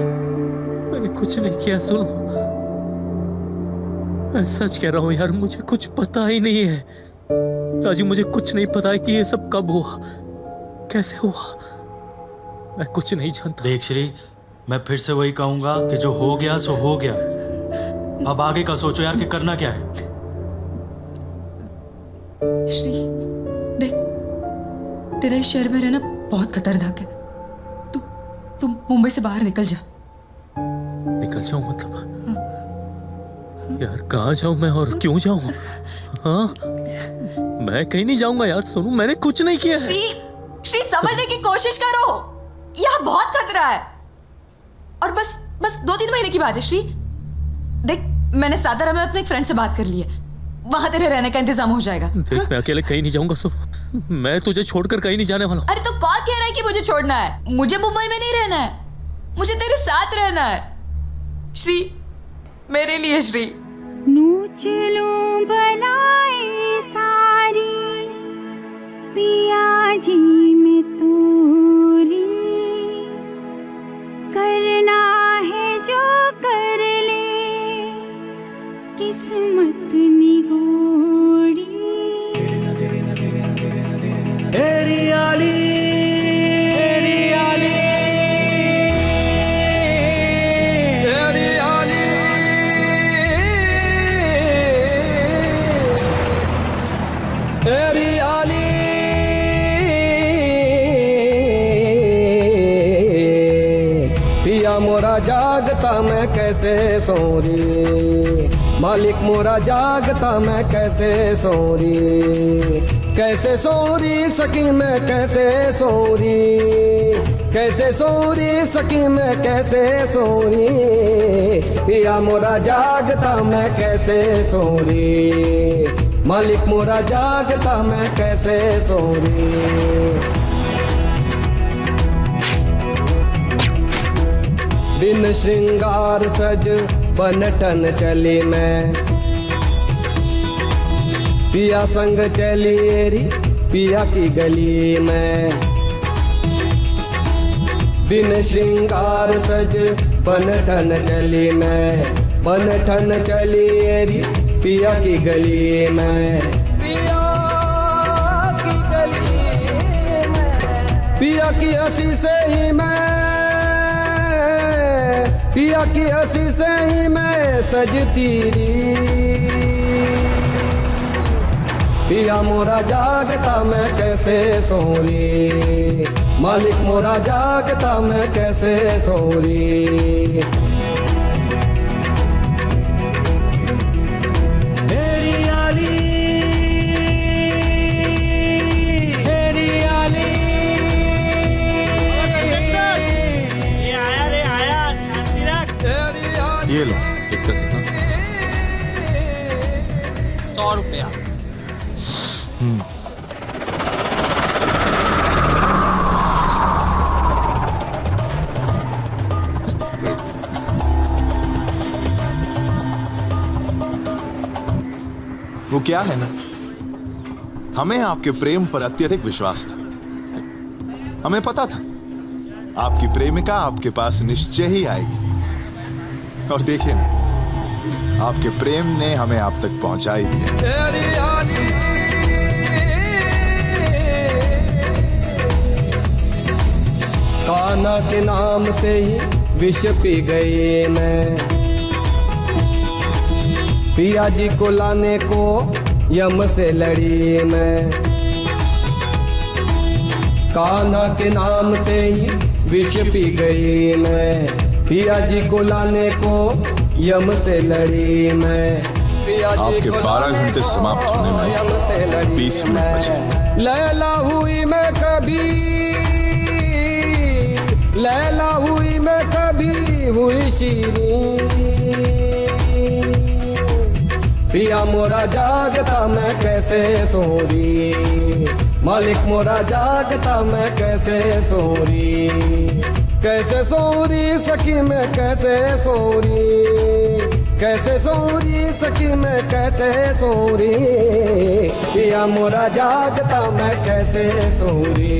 मैंने कुछ नहीं किया सुनो। मैं सच कह रहा हूँ यार, मुझे कुछ पता ही नहीं है। राजू मुझे कुछ नहीं पता है कि ये सब कब हुआ, कैसे हुआ। मैं कुछ नहीं जानता। देख श्री, मैं फिर से वही कहूंगा कि जो हो गया सो हो गया। अब आगे का सोचो यार कि करना क्या है। श्री देख, तेरा इस शहर में रहना बहुत खतरनाक है। तू मुंबई से बाहर निकल जा। निकल जाऊं मतलब? यार कहाँ जाऊं मैं और क्यों जाऊं? हाँ मैं कहीं नहीं जाऊंगा यार। सुनो मैंने कुछ नहीं किया। श्री समझने की कोशिश करो, यहाँ बहुत खतरा है। और बस 2-3 महीने की बात है श्री। देख, मैंने सादारा में अपने एक फ्रेंड से बात कर ली है, वहां तेरे रहने का इंतजाम हो जाएगा। देख मैं अकेले कहीं नहीं जाऊंगा। सब मैं तुझे छोड़कर कहीं नहीं जाने वाला हूँ। अरे तो कौन कह रहा है कि मुझे छोड़ना है? मुझे मुंबई में नहीं रहना है, मुझे तेरे साथ रहना है श्री, मेरे लिए श्री। नूचलूं बनाए सारी पिया जी में तोरी, करना है जो कर ले किस्मत निगोड़ी। एरियाली मोरा जागता मैं कैसे सोरी, मालिक मोरा जागता मैं कैसे सोरी, कैसे सोरी सकी मैं कैसे सोरी, कैसे सोरी सकी मैं कैसे सोरी, पिया मोरा जागता मैं कैसे सोरी, मालिक मोरा जागता मैं कैसे सोरी। बिन श्रृंगार सज बनठन चली मैं, पिया संग चली एरी पिया की गली में। बिन श्रृंगार सज बनठन चली मैं, बनठन चली एरी पिया की गली में। पिया की गली में, पिया की हंसी से ही मैं, पिया की हंसी से ही मैं सजती री, पिया मोरा जागता मैं कैसे सोरी, मालिक मोरा जागता मैं कैसे सोरी। ये लो। इसका कितना? 100 रुपया। वो क्या है ना, हमें आपके प्रेम पर अत्यधिक विश्वास था। हमें पता था आपकी प्रेमिका आपके पास निश्चय ही आएगी, और देखिए ना, आपके प्रेम ने हमें आप तक पहुंचा ही दिया। कान्हा के नाम से ही विष पी गई मैं, पिया जी को लाने को यम से लड़ी मैं। कान्हा के नाम से ही विष पी गई मैं, पिया जी को लाने को यम से लड़ी मैं। पिया जी आपके 12 घंटे समाप्त होने में 20 मिनट बचे। लैला हुई मैं कभी, हुई शीरी, पिया मोरा जागता मैं कैसे सोरी, मालिक मोरा जागता मैं कैसे सोरी, कैसे सोरी सखी मैं कैसे सोरी, कैसे सोरी सखी मैं कैसे सोरी, पिया मोरा जागता मैं कैसे सोरी,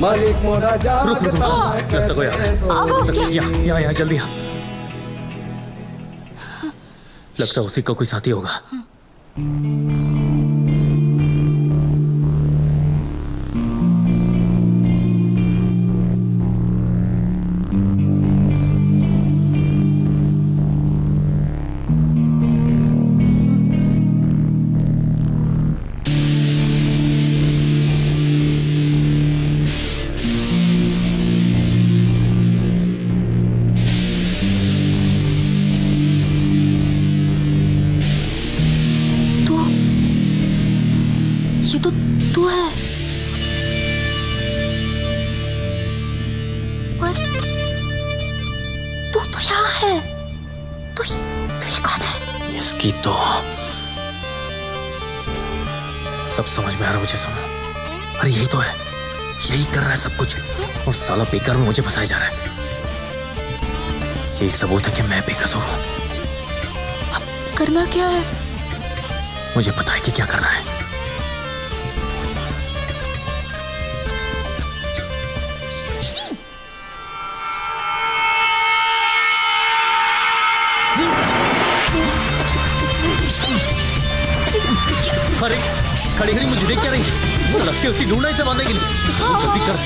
मालिक मोरा जागता मैं कैसे सोरी। यहाँ जल्दी आ। लगता है उसी का कोई साथी होगा। ये तो तू है, पर तू तो यहाँ है। तू ये कौन है? इसकी तो सब समझ में आ रहा मुझे। सुनो, अरे यही तो है, यही कर रहा है सब कुछ, और साला बेकार में मुझे फंसाया जा रहा है। यही सबूत है कि मैं बेकसूर हूं। अब करना क्या है? मुझे पता है कि क्या करना है। अरे खड़ी खड़ी मुझे देख क्या रही है? रस्सी उसी ढूंढना इसे बांधने के लिए। जल्दी कर।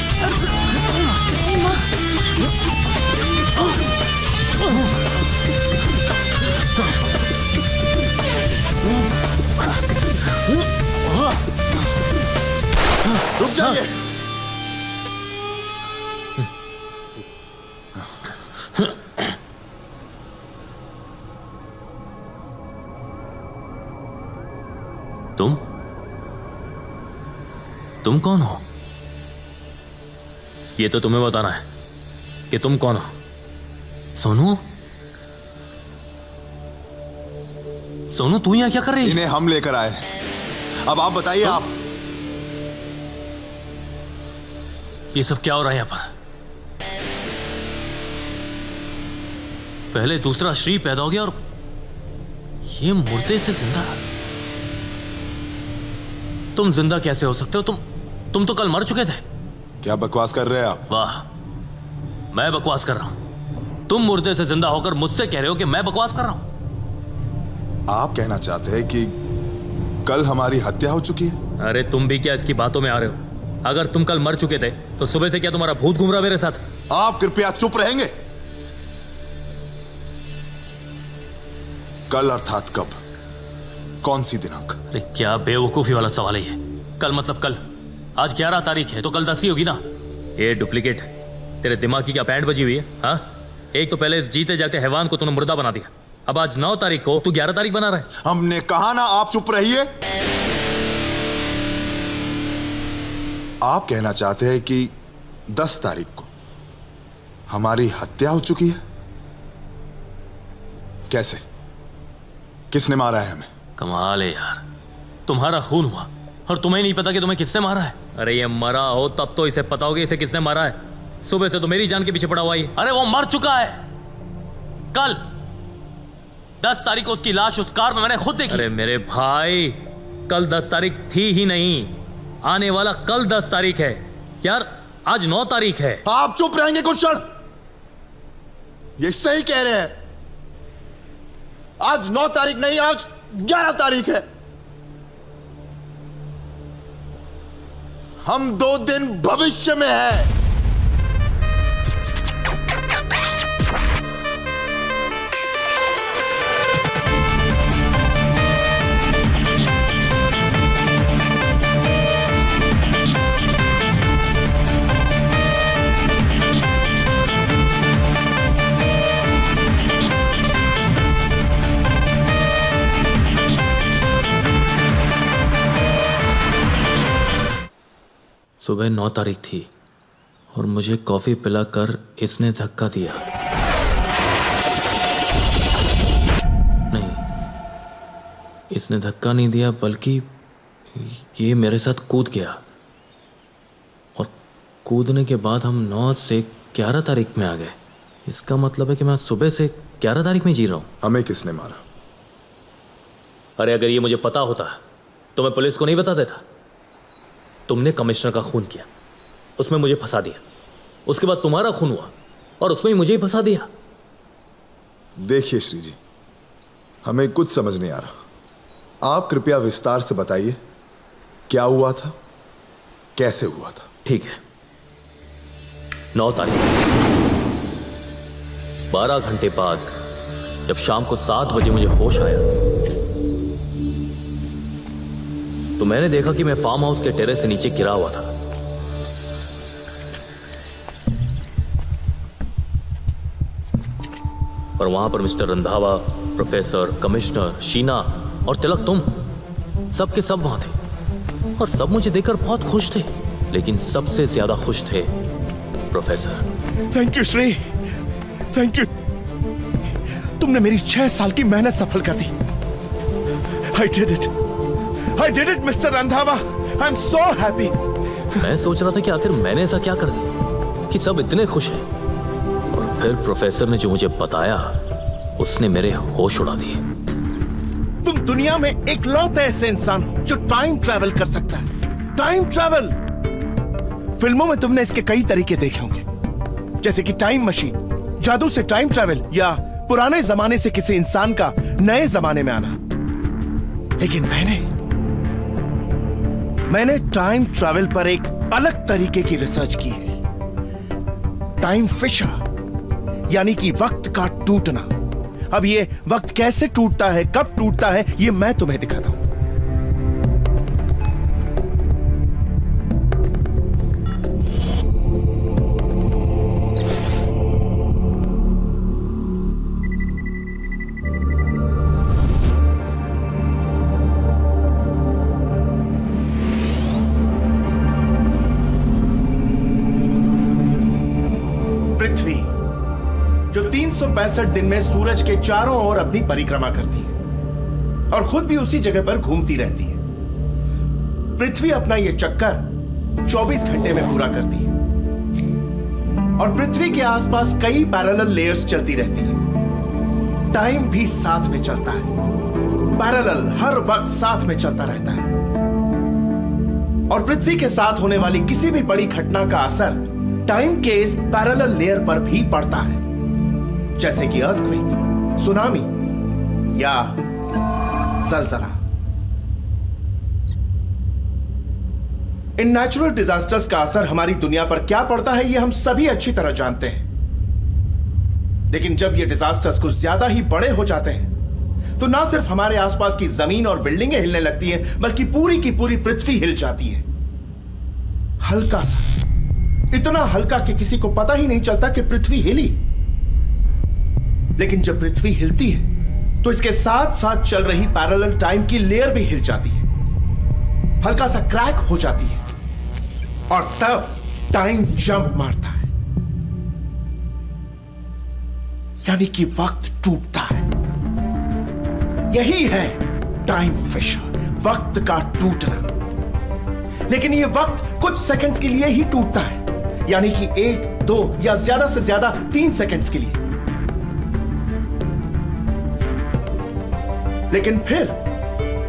रुक जाइए। तुम कौन हो? ये तो तुम्हें बताना है कि तुम कौन हो। सोनू, सोनू तू यहाँ क्या कर रही है? इन्हें हम लेकर आए। अब आप बताइए। आप ये सब क्या हो रहा है यहाँ पर? पहले दूसरा श्री पैदा हो गया और ये मुर्दे से जिंदा। तुम जिंदा कैसे हो सकते हो? तुम तो कल मर चुके थे। क्या बकवास कर रहे हैं आप? वाह, मैं बकवास कर रहा हूं। तुम मुर्दे से जिंदा होकर मुझसे कह रहे हो कि मैं बकवास कर रहा हूं। आप कहना चाहते हैं कि कल हमारी हत्या हो चुकी है? अरे तुम भी क्या इसकी बातों में आ रहे हो? अगर तुम कल मर चुके थे तो सुबह से क्या तुम्हारा भूत घूम रहा मेरे साथ? आप कृपया चुप रहेंगे? कल अर्थात कब? कौन सी दिनांक? अरे क्या बेवकूफी वाला सवाल है ये। कल मतलब कल? आज 11 तारीख है तो कल 10 ही होगी ना। ये डुप्लीकेट, तेरे दिमाग की क्या पैंट बजी हुई है? हाँ, एक तो पहले इस जीते जागते हैवान को तूने मुर्दा बना दिया, अब आज 9 तारीख को तू 11 तारीख बना रहा है। हमने कहा ना आप चुप रहिए। आप कहना चाहते हैं कि 10 तारीख को हमारी हत्या हो चुकी है? कैसे? किसने मारा है हमें? कमाल है यार, तुम्हारा खून हुआ और तुम्हें नहीं पता कि तुम्हें किसने मारा है? अरे ये मरा हो तब तो इसे पता होगा इसे किसने मारा है। सुबह से तो मेरी जान के पीछे पड़ा हुआ ही। अरे वो मर चुका है। कल 10 तारीख को उसकी लाश उस कार में मैंने खुद देखी। अरे मेरे भाई, कल 10 तारीख थी ही नहीं, आने वाला कल 10 तारीख है यार। आज 9 तारीख है। आप चुप रहेंगे कुछ क्षण? ये सही कह रहे हैं। आज 9 तारीख नहीं, आज 11 तारीख है। हम 2 दिन भविष्य में हैं। सुबह 9 तारीख थी और मुझे कॉफी पिलाकर इसने धक्का दिया। इसने धक्का नहीं दिया बल्कि ये मेरे साथ कूद गया, और कूदने के बाद हम 9 से 11 तारीख में आ गए। इसका मतलब है कि मैं सुबह से 11 तारीख में जी रहा हूँ। हमें किसने मारा? अरे अगर ये मुझे पता होता तो मैं पुलिस को नहीं बता देता। तुमने कमिश्नर का खून किया, उसमें मुझे फंसा दिया। उसके बाद तुम्हारा खून हुआ और उसमें ही मुझे ही फंसा दिया। देखिए श्री जी, हमें कुछ समझ नहीं आ रहा। आप कृपया विस्तार से बताइए क्या हुआ था, कैसे हुआ था। ठीक है, 9 तारीख 12 घंटे बाद जब शाम को 7 बजे मुझे होश आया तो मैंने देखा कि मैं फार्म हाउस के टेरेस से नीचे गिरा हुआ था। और वहां पर mister Randhawa, professor, commissioner, Sheena और तिलक, तुम सबके सब वहां थे और सब मुझे देखकर बहुत खुश थे, लेकिन सबसे ज्यादा खुश थे professor. Thank you Shri, thank you. तुमने मेरी 6 साल की मेहनत सफल कर दी। I did it. I did it, mister Randhawa. I'm so happy. मैं सोच रहा था कि आखिर मैंने ऐसा क्या कर दिया कि सब इतने खुश हैं, और फिर प्रोफेसर ने जो मुझे बताया उसने मेरे होश उड़ा दिए। तुम दुनिया में इकलौते ऐसे इंसान हो जो टाइम ट्रैवल कर सकता है। Time travel! फिल्मों में तुमने इसके कई तरीके देखे होंगे, जैसे कि टाइम मशीन, जादू से टाइम ट्रैवल, या पुराने जमाने से किसी इंसान का नए जमाने में आना। लेकिन मैंने टाइम ट्रैवल पर एक अलग तरीके की रिसर्च की है। टाइम फिशर, यानी कि वक्त का टूटना। अब ये वक्त कैसे टूटता है, कब टूटता है, ये मैं तुम्हें दिखाता हूं। पृथ्वी जो 365 दिन में सूरज के चारों ओर अपनी परिक्रमा करती है और खुद भी उसी जगह पर घूमती रहती है। पृथ्वी अपना यह चक्कर 24 घंटे में पूरा करती है और पृथ्वी के आसपास कई पैरेलल लेयर्स चलती रहती है। टाइम भी साथ में चलता है, पैरेलल, हर वक्त साथ में चलता रहता है। और पृथ्वी के साथ होने वाली किसी भी बड़ी घटना का असर टाइम के इस पैरेलल लेयर पर भी पड़ता है, जैसे कि अर्थक्वेक, सुनामी या ज़लज़ला। इन नेचुरल डिजास्टर्स का असर हमारी दुनिया पर क्या पड़ता है, यह हम सभी अच्छी तरह जानते हैं। लेकिन जब ये डिजास्टर्स कुछ ज्यादा ही बड़े हो जाते हैं तो ना सिर्फ हमारे आसपास की जमीन और बिल्डिंगें हिलने लगती हैं, बल्कि पूरी की पूरी पृथ्वी हिल जाती है। हल्का सा, इतना हल्का कि किसी को पता ही नहीं चलता कि पृथ्वी हिली। लेकिन जब पृथ्वी हिलती है तो इसके साथ साथ चल रही पैरेलल टाइम की लेयर भी हिल जाती है, हल्का सा क्रैक हो जाती है, और तब टाइम जंप मारता है, यानी कि वक्त टूटता है। यही है टाइम फिशर, वक्त का टूटना। लेकिन यह वक्त कुछ सेकंड्स के लिए ही टूटता है, यानी कि 1, 2 या ज्यादा से ज्यादा 3 सेकंड्स के लिए। लेकिन फिर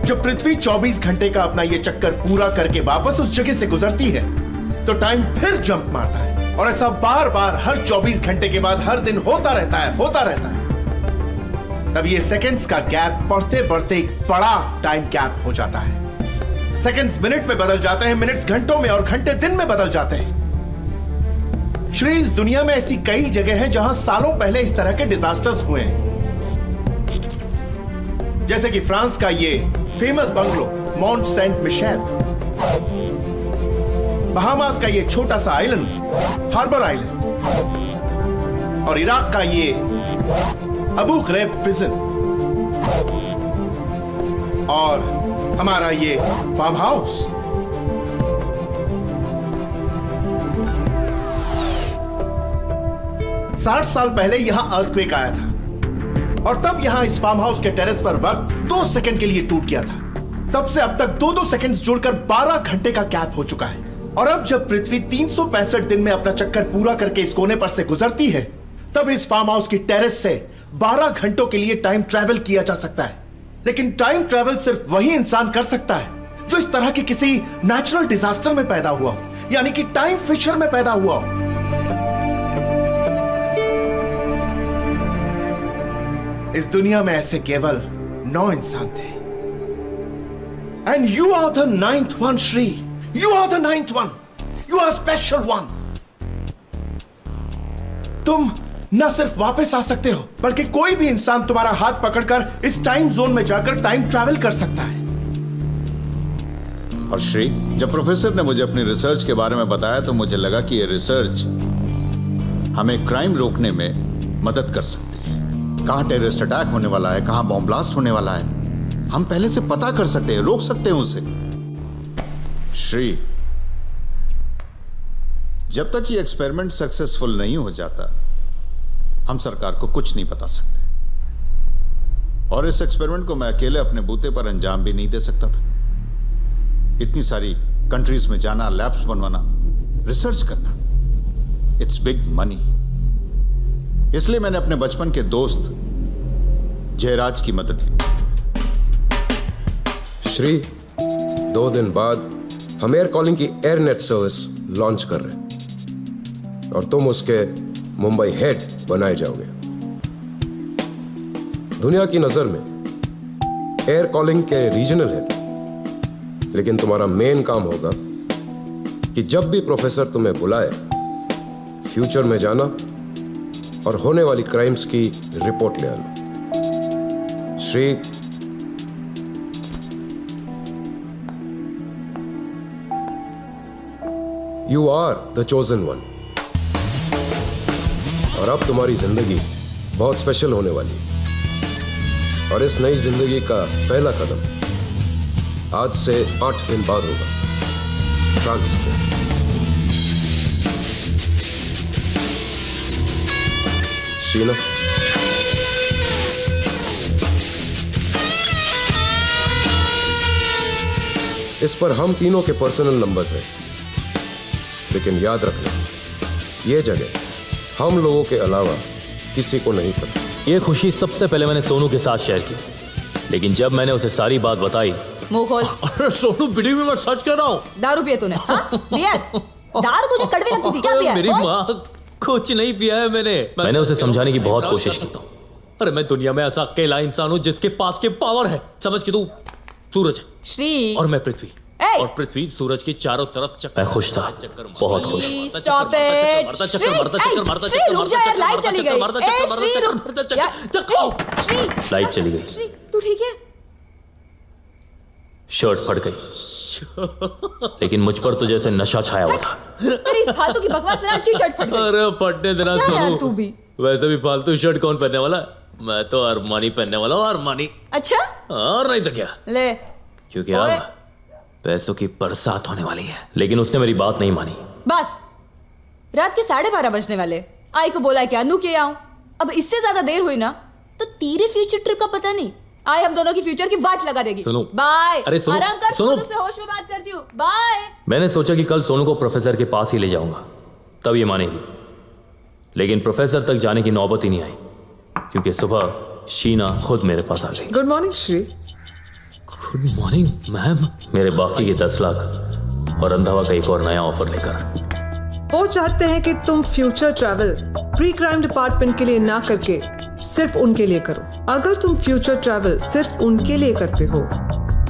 जब पृथ्वी 24 घंटे का अपना यह चक्कर पूरा करके वापस उस जगह से गुजरती है तो टाइम फिर जंप मारता है, और ऐसा बार बार हर 24 घंटे के बाद हर दिन होता रहता है। तब ये सेकंड्स का गैप बढ़ते बढ़ते एक बड़ा टाइम गैप हो जाता है। सेकंड्स मिनट में बदल जाते हैं, मिनट्स घंटों में, और घंटे दिन में बदल जाते हैं। श्री, इस दुनिया में ऐसी कई जगह हैं जहां सालों पहले इस तरह के डिजास्टर्स हुए हैं, जैसे कि फ्रांस का ये famous bungalow Mount Saint Michel, Bahamas का ये छोटा सा आइलैंड हार्बर आइलैंड, और इराक का ये अबू ghraib प्रिजन, और हमारा ये फार्म हाउस। साठ साल पहले यहां अर्थक्वेक आया था, और तब यहां इस फार्म हाउस के टेरेस पर वक्त 2 सेकंड के लिए टूट गया था। तब से अब तक 2-2 सेकंड्स जोड़कर 12 घंटे का गैप हो चुका है। और अब जब पृथ्वी 365 दिन में अपना चक्कर पूरा करके इस कोने पर से गुजरती है, तब इस फार्म हाउस की टेरेस से 12 घंटों के लिए टाइम ट्रैवल किया जा सकता है। लेकिन टाइम ट्रैवल सिर्फ वही इंसान कर सकता है जो इस तरह के किसी नेचुरल डिजास्टर में पैदा हुआ हो, यानी कि टाइम फिशर में पैदा हुआ हो। इस दुनिया में ऐसे केवल 9 इंसान थे। And you are the 9th one, Shri. You are the 9th one. You are special one. तुम न सिर्फ वापस आ सकते हो, बल्कि कोई भी इंसान तुम्हारा हाथ पकड़कर इस टाइम जोन में जाकर टाइम ट्रैवल कर सकता है। और श्री, जब प्रोफेसर ने मुझे अपनी रिसर्च के बारे में बताया तो मुझे लगा कि ये रिसर्च हमें क्राइम रोकने में मदद कर सकती है। कहां टेररिस्ट अटैक होने वाला है, कहां बॉम्ब ब्लास्ट होने वाला है, हम पहले से पता कर सकते हैं, रोक सकते हैं उसे। श्री, जब तक ये एक्सपेरिमेंट सक्सेसफुल नहीं हो जाता, हम सरकार को कुछ नहीं बता सकते। और इस एक्सपेरिमेंट को मैं अकेले अपने बूते पर अंजाम भी नहीं दे सकता था। इतनी सारी कंट्रीज में जाना, लैब्स बनवाना, रिसर्च करना, इट्स बिग मनी। इसलिए मैंने अपने बचपन के दोस्त जयराज की मदद ली। श्री, 2 दिन बाद हम एयर कॉलिंग की एयरनेट सर्विस लॉन्च कर रहे हैं और तुम उसके मुंबई हेड बनाए जाओगे। दुनिया की नजर में एयर कॉलिंग के रीजनल हेड, लेकिन तुम्हारा मेन काम होगा कि जब भी प्रोफेसर तुम्हें बुलाए, फ्यूचर में जाना और होने वाली क्राइम्स की रिपोर्ट ले आना। Shri, you are the chosen one. और अब तुम्हारी जिंदगी बहुत स्पेशल होने वाली है। और इस नई जिंदगी का पहला कदम आज से 8 दिन बाद होगा, फ्रांस से। शीना, इस पर हम तीनों के पर्सनल नंबर्स हैं, लेकिन याद रखना, यह जगह हम लोगों के अलावा किसी को नहीं पता। ये खुशी सबसे पहले मैंने सोनू के साथ शेयर की, लेकिन जब मैंने उसे सारी बात बताई। मुंह खोल। अरे सोनू, बीड़ी में मैं सच कह रहा हूँ। दारू पिया तूने? बियर? दारू तुझे कड़वी लगती थी, क्या पिया? मेरी माँ, कुछ नहीं पिया है मैंने उसे समझाने की बहुत कोशिश की। अरे मैं दुनिया में ऐसा अकेला इंसान हूँ जिसके पास के पावर है। समझ के तू सूरज है श्री, और मैं पृथ्वी, और पृथ्वी सूरज की चारों तरफ चक्कर। मैं खुश था, बहुत खुश। Stop it. लाइट चली गई। तू ठीक है? शर्ट फट गई, लेकिन मुझ पर तो जैसे नशा छाया हुआ था। अरे इस फालतू की बकवास में अच्छी शर्ट फट गई। अरे फटने देना सोनू, तू भी। वैसे भी फालतू शर्ट कौन पहनने वाला है? मैं तो अरमानी पहनने वाला हूँ, अरमानी। अच्छा? और नहीं तो क्या, ले, क्योंकि अब पैसों की बरसात होने वाली है। लेकिन उसने मेरी बात नहीं मानी। बस रात के 12:30 बजने वाले। आई को बोला कि अनु के आऊं। अब इससे ज्यादा देर हुई ना तो तेरे फ्यूचर ट्रिप का पता नहीं। आई हम दोनों की फ्यूचर की वाट लगा देगी। सुनो, बाय। अरे सुनो, आराम कर, सुनो। से होश में बात करती हूँ। बाय। मैंने सोचा कि कल सोनू को प्रोफेसर के पास ही ले जाऊंगा, तब ये मानेगी। लेकिन प्रोफेसर तक जाने की नौबत ही नहीं आई, क्योंकि सुबह शीना खुद मेरे पास आ गई। Good morning Shri. Good morning ma'am. मेरे बाकी के 10 लाख और रंधावा का एक और नया ऑफर लेकर। वो चाहते हैं कि तुम future travel pre crime department के लिए ना करके सिर्फ उनके लिए करो। अगर तुम फ्यूचर ट्रैवल सिर्फ उनके लिए करते हो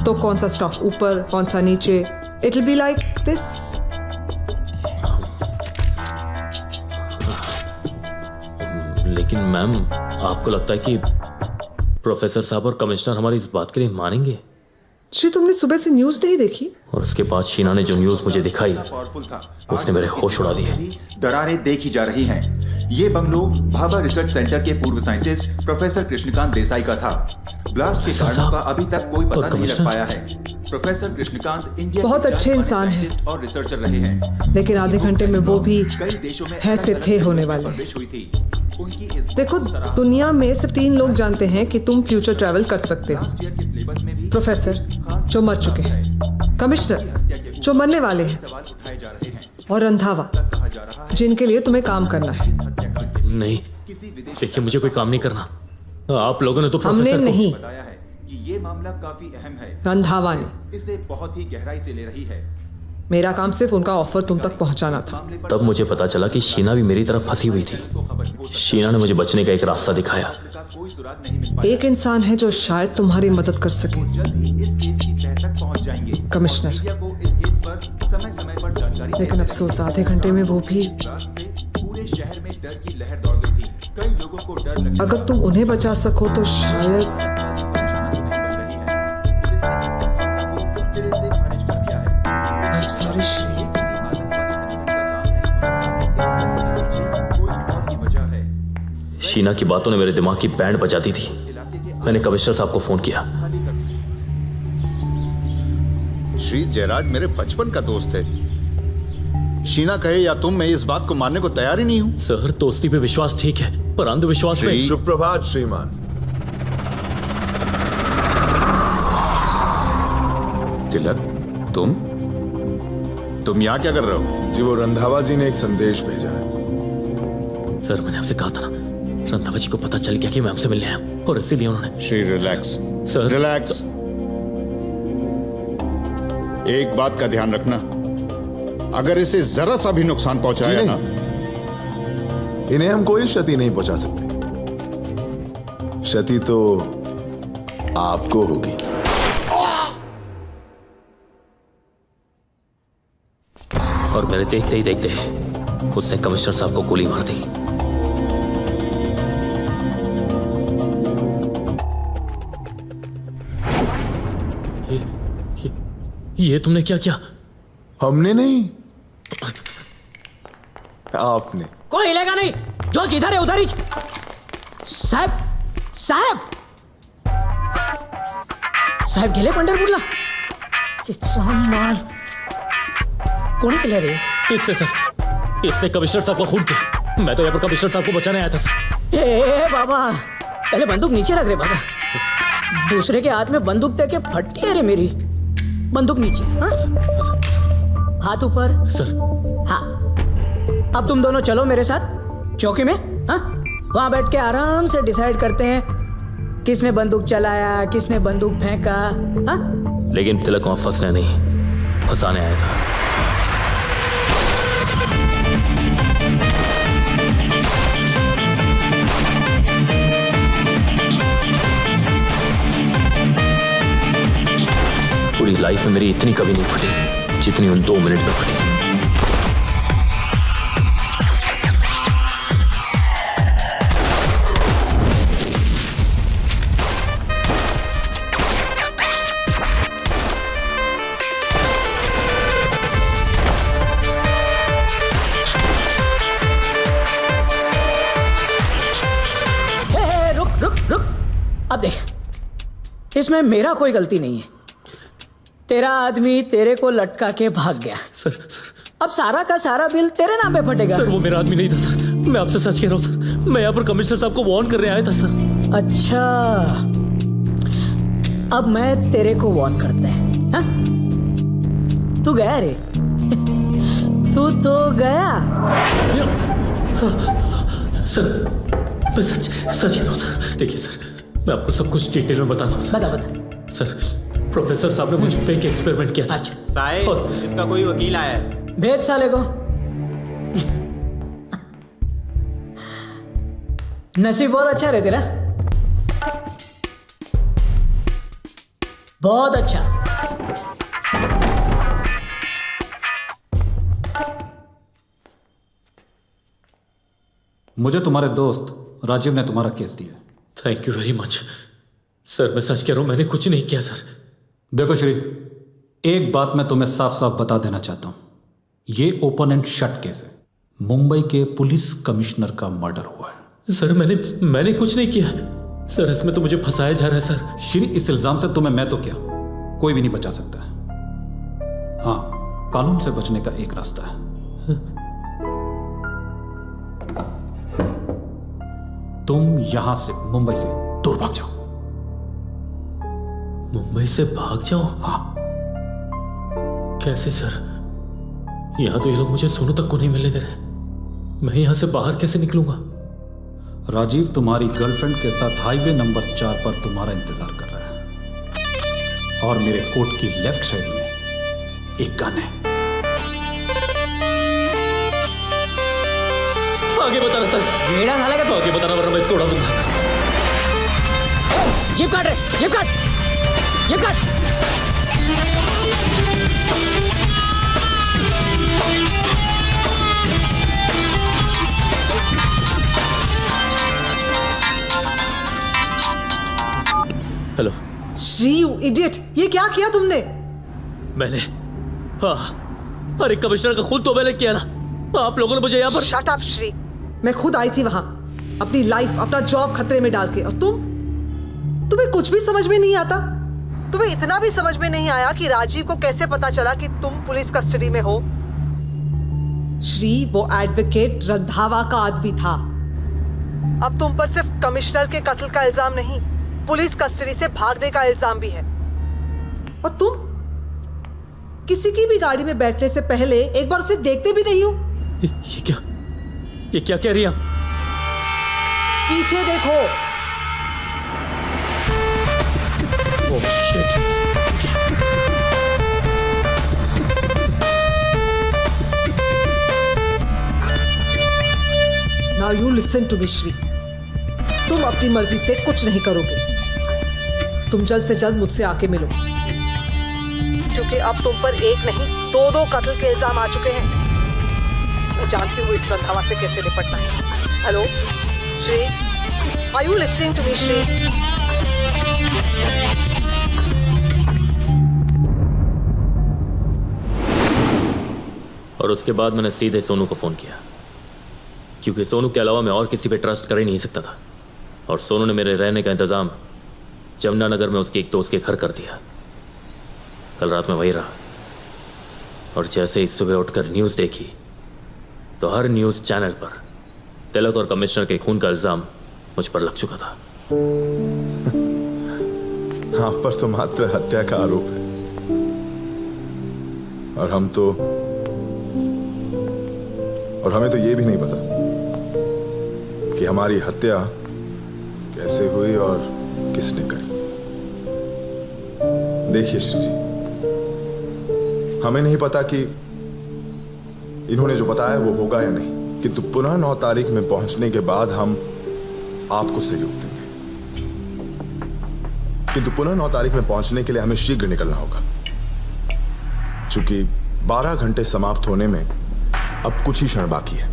तो कौन सा स्टॉक ऊपर, कौन सा नीचे, it will be like this. लेकिन मैम, आपको लगता है कि प्रोफेसर साहब और कमिश्नर हमारी इस बात के लिए मानेंगे? जी, तुमने सुबह से न्यूज नहीं देखी? और उसके बाद शीना ने जो न्यूज मुझे दिखाई, उसने मेरे होश उड़ा दिए। दरारें देखी जा रही हैं। ये बंगलो भाभा रिसर्च सेंटर के पूर्व साइंटिस्ट प्रोफेसर कृष्णकांत देसाई का था। ब्लास्ट के कारणों का अभी तक कोई पता नहीं लग पाया है। प्रोफेसर कृष्णकांत इंडिया बहुत अच्छे इंसान हैं और रिसर्चर रहे हैं, लेकिन आधे घंटे में वो भी कई देशों में है से थे होने वाले। हुई थी। देखो, दुनिया में सिर्फ 3 लोग जानते हैं कि तुम फ्यूचर ट्रैवल कर सकते हो। प्रोफेसर जो मर चुके हैं, कमिश्नर जो मरने वाले हैं, और रंधावा जिनके लिए तुम्हें काम करना है। नहीं, देखिए मुझे कोई काम नहीं करना। आप लोगों ने तो हमने नहीं, बताया है कि ये मामला काफी अहम है। रंधावा ने इसे बहुत ही गहराई से ले रही है। मेरा काम सिर्फ उनका ऑफर तुम तक पहुंचाना था। तब मुझे पता चला कि शीना भी मेरी तरफ फंसी हुई थी। शीना ने मुझे बचने का एक रास्ता दिखाया। एक इंसान है जो शायद तुम्हारी मदद कर सके। कमिश्नर, लेकिन अफसोस आधे घंटे में वो भी। पूरे शहर में डर की लहर दौड़ गई थी। कई लोगों को डर लगा। अगर तुम उन्हें बचा सको तो शायद। I'm sorry, Shri. शीना की बातों ने मेरे दिमाग की बैंड बजा दी थी। मैंने कमिश्नर साहब को फोन किया। श्री जयराज मेरे बचपन का दोस्त है। शीना कहे या तुम, मैं इस बात को मानने को तैयार ही नहीं हूं। सर, दोस्ती पे विश्वास ठीक है, पर अंधविश्वास में। सुप्रभात श्रीमान। तिलक, तुम यहाँ क्या कर रहे हो? जी वो रंधावा जी ने एक संदेश भेजा है। सर, मैंने आपसे कहा था ना, रंधावा जी को पता चल गया कि मैं आपसे मिलने आया हूं, और इसीलिए उन्होंने। Shri relax sir, relax. एक बात का ध्यान रखना, अगर इसे जरा सा भी नुकसान पहुंचाया ना, इन्हें हम कोई क्षति नहीं पहुंचा सकते। क्षति तो आपको होगी। और मेरे देखते ही देखते उसने कमिश्नर साहब को गोली मार दी। ये तुमने क्या किया? हमने नहीं, आपने। कोई हिलेगा नहीं, जो जिधर है उधर ही। साहेब, साहेब, साहेब गेले पंढरपूरला? माल कोणी केलं रे? इससे सर, इसने कमिश्नर साहब को खून किया। मैं तो यहाँ पर कमिश्नर साहब को बचाने आया था सर। ए बाबा, पहले बंदूक नीचे रख रे बाबा। दूसरे के हाथ में बंदूक देके फटती है रे मेरी। बंदूक नीचे, हाँ? हाथ ऊपर। सर। हाँ, अब तुम दोनों चलो मेरे साथ चौकी में। हाँ, वहां बैठ के आराम से डिसाइड करते हैं किसने बंदूक चलाया, किसने बंदूक फेंका। हाँ? लेकिन तिलक वहां फंसने नहीं, फंसाने आया था। पूरी लाइफ में मेरी इतनी कभी नहीं फटी जितनी उन 2 मिनट में फटी। रुक। अब देख, इसमें मेरा कोई गलती नहीं है। तेरा आदमी तेरे को लटका के भाग गया। सर, अब सारा का सारा बिल तेरे नाम पे फटेगा। सर, वो मेरा आदमी नहीं था सर। मैं आपसे सच कह रहा हूँ सर। मैं यहाँ पर कमिश्नर साहब को वार्न करने आया था सर। अच्छा, अब मैं तेरे को वार्न करता है। हाँ? तू गया रे? तू तो गया। सर, मैं सच कह रहा हूँ सर। देखिए सर, मैं आपको सब कुछ डिटेल में बता रहा हूँ। बता। सर, प्रोफेसर साहब ने मुझ पे एक एक्सपेरिमेंट किया था। साहिब, इसका कोई वकील आया है। भेज साले को। नसीब बहुत अच्छा है तेरा, बहुत अच्छा। मुझे तुम्हारे दोस्त राजीव ने तुम्हारा केस दिया। Thank you very much sir. मैं सच कह रहा हूं, मैंने कुछ नहीं किया सर। देखो श्री, एक बात मैं तुम्हें साफ साफ बता देना चाहता हूं, ये ओपन एंड शट केस है। मुंबई के पुलिस कमिश्नर का मर्डर हुआ है। सर, मैंने कुछ नहीं किया सर। इसमें तो मुझे फंसाया जा रहा है सर। श्री, इस इल्जाम से तुम्हें मैं तो क्या, कोई भी नहीं बचा सकता। हाँ, कानून से बचने का एक रास्ता है। तुम यहां से, मुंबई से दूर भाग जाओ। मुंबई से भाग जाओ? हाँ। कैसे सर? यहां तो ये लोग मुझे सोनू तक को नहीं मिलने दे रहे। मैं यहां से बाहर कैसे निकलूंगा? राजीव तुम्हारी गर्लफ्रेंड के साथ हाईवे नंबर 4 पर तुम्हारा इंतजार कर रहा है और मेरे कोट की लेफ्ट साइड में एक गन है। आगे बताना सर। रेड़ा साला का आगे बताना वरना मैं इसको उड़ा दूंगा। जीप काट रहे, जीप काट, जीप काट। हेलो श्री, यू इडियट, ये क्या किया तुमने? मैंने, हाँ, अरे कमिश्नर का खून तो मैंने किया ना। आप लोगों ने मुझे यहाँ पर। शट अप श्री, मैं खुद आई थी वहां अपनी लाइफ, अपना जॉब खतरे में डाल के, और तुम्हें कुछ भी समझ में नहीं आता। तुम्हें इतना भी समझ में नहीं आया कि राजीव को कैसे पता चला कि तुम पुलिस कस्टडी में हो? श्री, वो एडवोकेट रंधावा का आदमी था। अब तुम पर सिर्फ कमिश्नर के कत्ल का इल्जाम नहीं, पुलिस कस्टडी से भागने का इल्जाम भी है। और तुम किसी की भी गाड़ी में बैठने से पहले एक बार उसे देखते भी नहीं हो। ये क्या कह रही है? पीछे देखो। Oh, shit. Now you listen to me, Shri. तुम अपनी मर्जी से कुछ नहीं करोगे। तुम जल्द से जल्द मुझसे आके मिलो, क्योंकि अब तुम पर एक नहीं 2 कत्ल के इल्जाम आ चुके हैं। मैं जानती हूँ इस रंधावा से कैसे निपटना है। Hello Shri, are you listening to me Shri? और उसके बाद मैंने सीधे सोनू को फोन किया, क्योंकि सोनू के अलावा मैं और किसी पे ट्रस्ट कर ही नहीं सकता था। और सोनू ने मेरे रहने का इंतजाम जमुनानगर में उसके एक दोस्त के घर कर दिया। कल रात में वही रहा, और जैसे ही सुबह उठकर न्यूज़ देखी तो हर न्यूज़ चैनल पर तिलक और कमिश्नर के खून का इल्जाम मुझ पर लग चुका था। आप पर तो मात्र हत्या का आरोप है, और हमें तो ये भी नहीं पता कि हमारी हत्या कैसे हुई और किसने करी। देखिए श्री जी, हमें नहीं पता कि इन्होंने जो बताया वो होगा या नहीं, किंतु पुनः 9 तारीख में पहुंचने के बाद हम आपको सहयोग देंगे। किंतु पुनः 9 तारीख में पहुंचने के लिए हमें शीघ्र निकलना होगा, क्योंकि 12 घंटे समाप्त होने में अब कुछ ही क्षण बाकी है।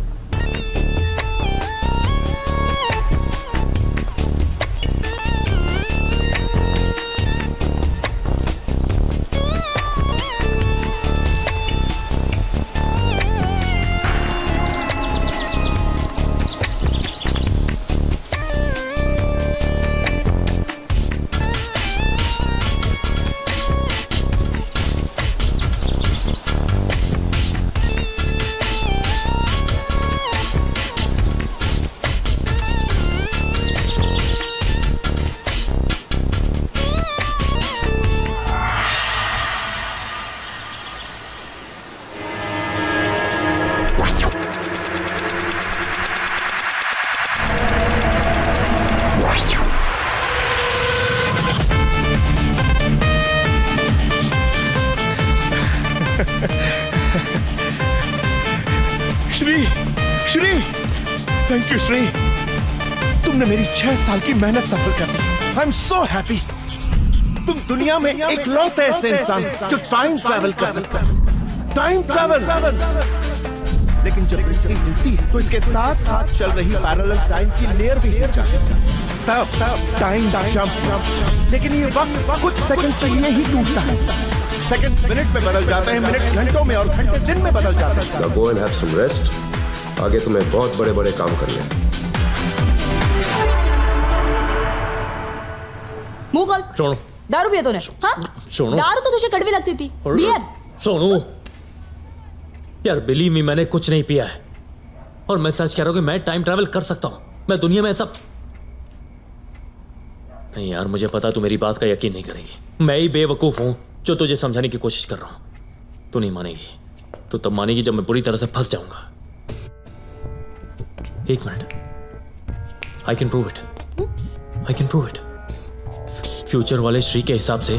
श्री, थैंक यू श्री, तुमने मेरी 6 साल की मेहनत सफल कर दी। I am so happy. तुम दुनिया में इकलौते ऐसे इंसान जो टाइम ट्रैवल कर सकता है। Time travel. लेकिन जब बिजली हिलती है तो इसके साथ साथ चल रही पैरेलल टाइम की लेयर भी हिल जाती है। तब टाइम जंप। लेकिन ये वक्त कुछ सेकंड्स के लिए ही टूटता है। सेकंड मिनट में बदल जाते हैं, मिनट घंटों में, और घंटे दिन में बदल जाते हैं। Now go and have some rest. आगे तुम्हें बहुत बड़े बड़े काम करने हैं। मुंह खोल। सोनू, दारू पिया तूने? हाँ? सोनू, दारू तो तुझे कड़वी लगती थी। बियर। सोनू, यार बिलीव मी, मैंने कुछ नहीं पिया है, और मैं सच कह रहा हूँ कि मैं टाइम ट्रैवल कर सकता हूँ। मैं दुनिया में ऐसा नहीं यार, मुझे पता तू मेरी बात का यकीन नहीं करेगी। मैं ही बेवकूफ हूं जो तुझे समझाने की कोशिश कर रहा हूं। तू नहीं मानेगी, तो तब मानेगी जब मैं बुरी तरह से फंस जाऊंगा। एक minute, I can prove it, I can prove it. Future वाले श्री के हिसाब से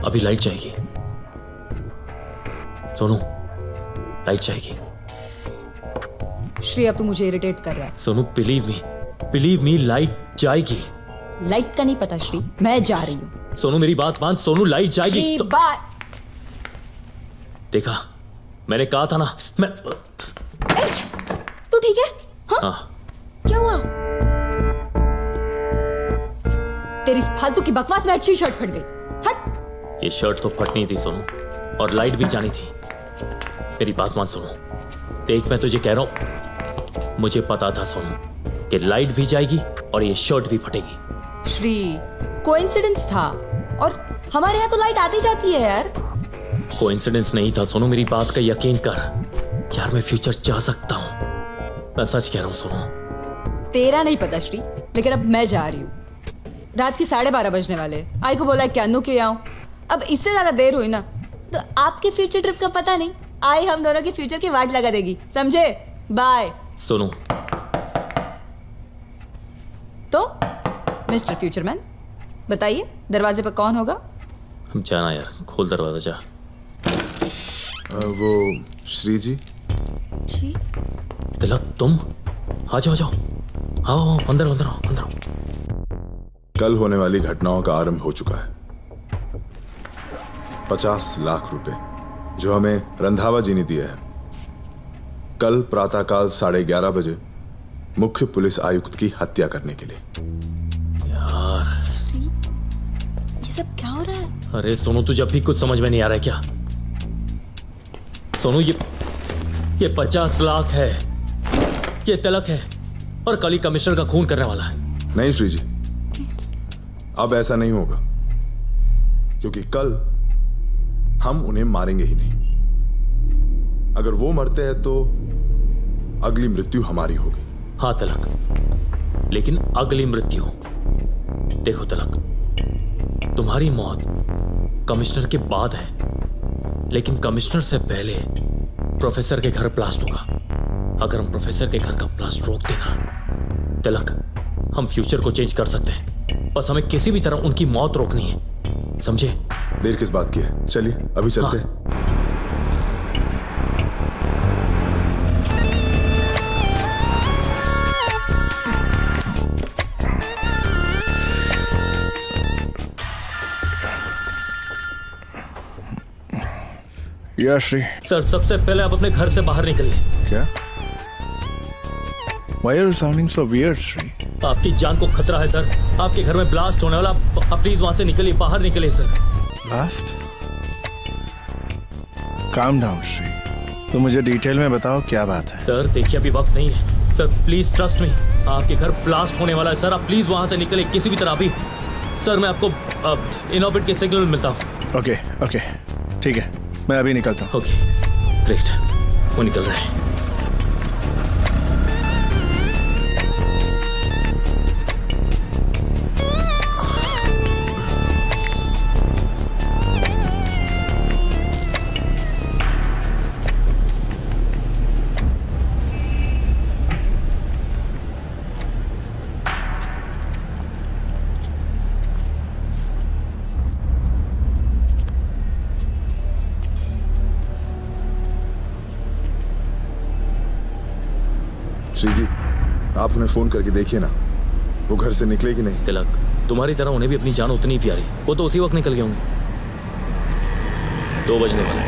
अभी लाइट जाएगी। सोनू, लाइट जाएगी। श्री अब तू मुझे इरिटेट कर रहा है। सोनू, बिलीव मी, लाइट जाएगी। लाइट का नहीं पता श्री, मैं जा रही हूँ। सोनू मेरी बात मान, सोनू लाइट जाएगी। श्री बाय। देखा, मैंने कहा था ना। मैं तू ठीक है? हाँ। क्या हुआ? तेरी इस फालतू की बकवास में अच्छी शर्ट फट गई। हट। ये शर्ट तो फटनी थी सोनू, और लाइट भी जानी थी। मेरी बात मान सोनू, देख मैं तुझे कह रहा हूं, मुझे पता था सोनू कि लाइट भी जाएगी और ये शर्ट भी फटेगी। श्री, कोइंसिडेंस था, और हमारे यहाँ तो लाइट आती जाती है यार। कोइंसिडेंस नहीं था सोनू, मेरी बात का यकीन कर यार, मैं फ्यूचर जा सकता हूं, मैं सच कह रहा हूं सोनू। तेरा नहीं पता श्री, लेकिन अब मैं जा रही हूँ। रात की 12:30 बजने वाले। आई को बोला क्या नु के आऊं, अब इससे ज्यादा देर हुई ना तो आपके फ्यूचर ट्रिप का पता नहीं, आई हम दोनों के फ्यूचर की वाट लगा देगी, समझे? बाय। सोनू। तो मिस्टर फ्यूचरमैन, बताइए दरवाजे पर कौन होगा? जाना यार, खोल दरवाजा जा। वो श्री जी। जी तिलक, तुम आ जाओ, जाओ, आओ, अंदर अंदर आओ, अंदर आओ। कल होने वाली घटनाओं का आरंभ हो चुका है। 50 लाख रुपए जो हमें रंधावा जी ने दिए हैं, कल प्रातःकाल 11:30 बजे मुख्य पुलिस आयुक्त की हत्या करने के लिए। यार ये सब क्या हो रहा है? अरे सोनू, तुझे अभी कुछ समझ में नहीं आ रहा है क्या? सोनू, ये 50 लाख है, ये तिलक है, और कल ही कमिश्नर का खून करने वाला है। नहीं श्री जी, अब ऐसा नहीं होगा, क्योंकि कल हम उन्हें मारेंगे ही नहीं। अगर वो मरते हैं तो अगली मृत्यु हमारी होगी। हाँ तिलक, लेकिन अगली मृत्यु, देखो तिलक, तुम्हारी मौत कमिश्नर के बाद है, लेकिन कमिश्नर से पहले प्रोफेसर के घर ब्लास्ट होगा। अगर हम प्रोफेसर के घर का ब्लास्ट रोक देना तिलक, हम फ्यूचर को चेंज कर सकते हैं। बस हमें किसी भी तरह उनकी मौत रोकनी है, समझे? देर किस बात की है, चलिए अभी चलते हैं। या श्री। सर, सबसे पहले आप अपने घर से बाहर निकलिए। क्या? Why are you sounding so weird, Shri? आपकी जान को खतरा है सर, आपके घर में ब्लास्ट होने वाला। आप प्लीज वहां से निकलिए, बाहर निकलिए sir. Blast? Calm down, Shri. तो मुझे डिटेल में बताओ क्या बात है। सर देखिए, अभी वक्त नहीं है सर, प्लीज ट्रस्ट मी, आपके घर ब्लास्ट होने वाला है सर। आप प्लीज वहां से निकलिए किसी भी तरह अभी। सर मैं आपको इन ऑर्बिट के सिग्नल मिलता हूँ। ओके ओके, ठीक है, मैं अभी निकलता हूँ। ओके ग्रेट, वो निकल रहे हैं। श्री जी, आप उन्हें फोन करके देखिए ना, वो घर से निकले कि नहीं। तिलक, तुम्हारी तरह उन्हें भी अपनी जान उतनी ही प्यारी, वो तो उसी वक्त निकल गए होंगे। 2 बजने वाले,